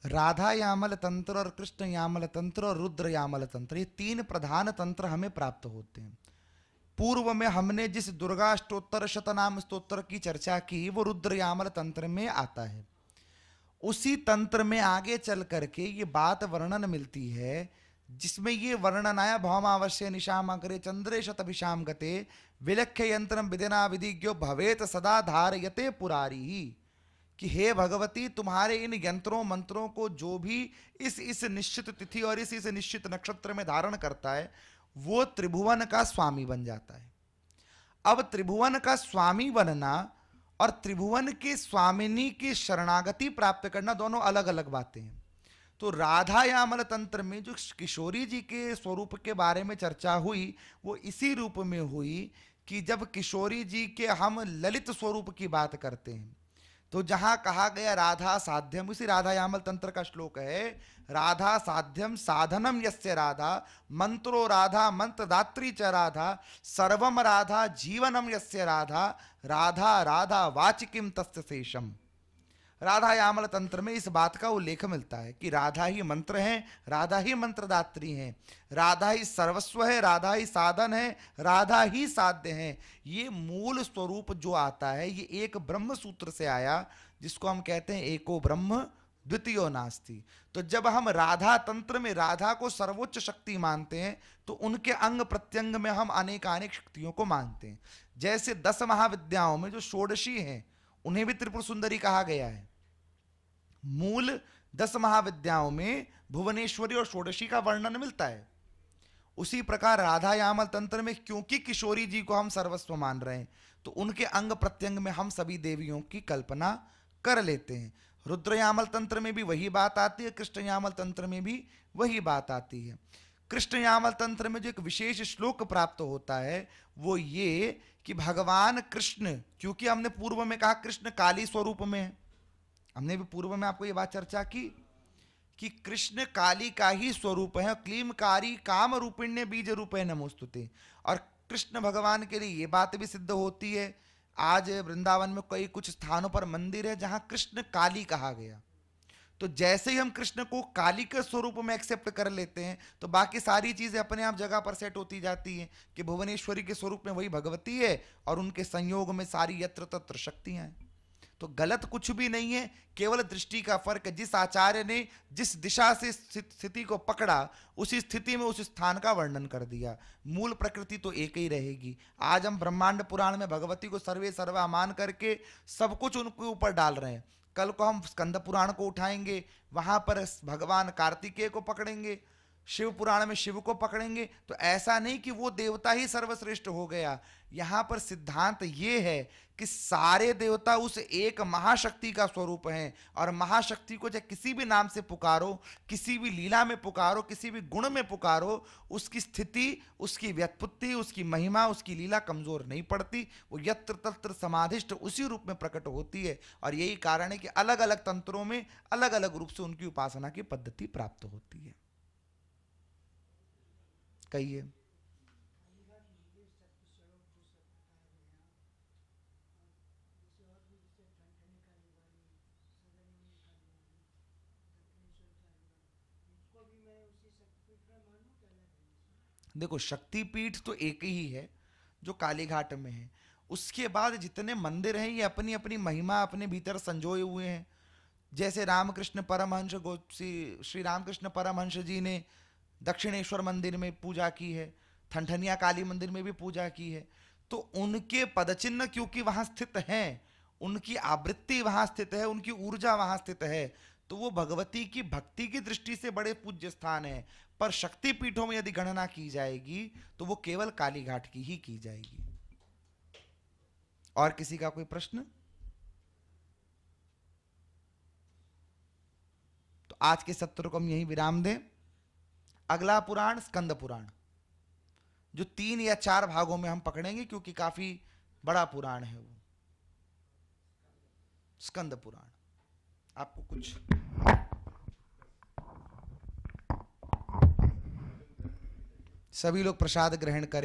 राधा यामल तंत्र और कृष्ण यामल तंत्र और रुद्र यामल तंत्र, ये तीन प्रधान तंत्र हमें प्राप्त होते हैं। पूर्व में हमने जिस दुर्गा स्तोत्र शतनाम स्तोत्र की चर्चा की वो रुद्र यामल तंत्र में आता है। उसी तंत्र में आगे चल करके ये बात वर्णन मिलती है जिसमें ये वर्णन आया, भौमावश्य निशाम अग्रे चंद्रे शतभिषाम गते विलख्य यंत्रम विदिना विधिज्ञो भवेत सदा धारयते पुरारी, कि हे भगवती तुम्हारे इन यंत्रों मंत्रों को जो भी इस निश्चित तिथि और इस निश्चित नक्षत्र में धारण करता है वो त्रिभुवन का स्वामी बन जाता है। अब त्रिभुवन का स्वामी बनना और त्रिभुवन के स्वामिनी की शरणागति प्राप्त करना दोनों अलग अलग बातें हैं। तो राधा यामल तंत्र में जो किशोरी जी के स्वरूप के बारे में चर्चा हुई वो इसी रूप में हुई कि जब किशोरी जी के हम ललित स्वरूप की बात करते हैं तो जहां कहा गया राधा साध्यम, उसी राधा यामल तंत्र का श्लोक है, राधा साध्यम साधनम यस्य राधा मंत्रो राधा मंत्रदात्री च राधा सर्वम राधा जीवनम यस्य राधा राधा राधा वाचिकिम तस्य शेषम। राधा यामल तंत्र में इस बात का उल्लेख मिलता है कि राधा ही मंत्र है, राधा ही मंत्रदात्री है, राधा ही सर्वस्व है, राधा ही साधन है, राधा ही साध्य है। ये मूल स्वरूप जो आता है ये एक ब्रह्म सूत्र से आया जिसको हम कहते हैं एको ब्रह्म द्वितीयो नास्ति। तो जब हम राधा तंत्र में राधा को सर्वोच्च शक्ति मानते हैं तो उनके अंग प्रत्यंग में हम अनेकानेक शक्तियों को मानते हैं। जैसे 10 महाविद्याओं में जो षोडशी हैं उन्हें भी त्रिपुर सुंदरी कहा गया है। मूल 10 महाविद्याओं में भुवनेश्वरी और षोडशी का वर्णन मिलता है। उसी प्रकार राधा यामल तंत्र में क्योंकि किशोरी जी को हम सर्वस्व मान रहे हैं तो उनके अंग प्रत्यंग में हम सभी देवियों की कल्पना कर लेते हैं। रुद्र यामल तंत्र में भी वही बात आती है, कृष्ण यामल तंत्र में भी वही बात आती है। कृष्ण यामल तंत्र में जो एक विशेष श्लोक प्राप्त होता है वो ये कि भगवान कृष्ण, क्योंकि हमने पूर्व में कहा कृष्ण काली स्वरूप में है, हमने भी पूर्व में आपको ये बात चर्चा की कि कृष्ण काली का ही स्वरूप है, क्लीमकारी काम रूपिण्य बीज रूपे नमोस्तुते। और कृष्ण भगवान के लिए ये बात भी सिद्ध होती है, आज वृंदावन में कई कुछ स्थानों पर मंदिर है जहां कृष्ण काली कहा गया। तो जैसे ही हम कृष्ण को काली के स्वरूप में एक्सेप्ट कर लेते हैं तो बाकी सारी चीजें अपने आप जगह पर सेट होती जाती हैं कि भुवनेश्वरी के स्वरूप में वही भगवती है और उनके संयोग में सारी यत्र तत्र शक्तियां हैं। तो गलत कुछ भी नहीं है, केवल दृष्टि का फर्क। जिस आचार्य ने जिस दिशा से स्थिति को पकड़ा उसी स्थिति में उस स्थान का वर्णन कर दिया, मूल प्रकृति तो एक ही रहेगी। आज हम ब्रह्मांड पुराण में भगवती को सर्वे सर्वा मान करके सब कुछ उनके ऊपर डाल रहे हैं। कल को हम स्कंद पुराण को उठाएंगे, वहां पर भगवान कार्तिकेय को पकड़ेंगे शिव पुराण में शिव को पकड़ेंगे तो ऐसा नहीं कि वो देवता ही सर्वश्रेष्ठ हो गया। यहां पर सिद्धांत ये है कि सारे देवता उस एक महाशक्ति का स्वरूप हैं, और महाशक्ति को चाहे किसी भी नाम से पुकारो, किसी भी लीला में पुकारो, किसी भी गुण में पुकारो, उसकी स्थिति, उसकी व्युत्पत्ति, उसकी महिमा, उसकी लीला कमजोर नहीं पड़ती। वो यत्र तत्र समाधिष्ठ उसी रूप में प्रकट होती है। और यही कारण है कि अलग अलग तंत्रों में अलग अलग रूप से उनकी उपासना की पद्धति प्राप्त होती है। कहिए। देखो, शक्तिपीठ तो एक ही है जो कालीघाट में है। उसके बाद जितने मंदिर हैं ये अपनी अपनी महिमा अपने भीतर संजोए हुए हैं। जैसे रामकृष्ण परमहंस श्री रामकृष्ण परमहंस जी ने दक्षिणेश्वर मंदिर में पूजा की है, ठनठनिया काली मंदिर में भी पूजा की है। तो उनके पदचिन्ह क्योंकि वहां स्थित हैं, उनकी आवृत्ति वहां स्थित है, उनकी ऊर्जा वहां स्थित है, तो वो भगवती की भक्ति की दृष्टि से बड़े पूज्य स्थान है। पर शक्तिपीठों में यदि गणना की जाएगी तो वो केवल कालीघाट की ही की जाएगी। और किसी का कोई प्रश्न? तो आज के सत्र को हम यहीं विराम दें। अगला पुराण स्कंद पुराण, जो 3 या 4 भागों में हम पकड़ेंगे क्योंकि काफी बड़ा पुराण है वो स्कंद पुराण। आपको कुछ सभी लोग प्रसाद ग्रहण करेंगे।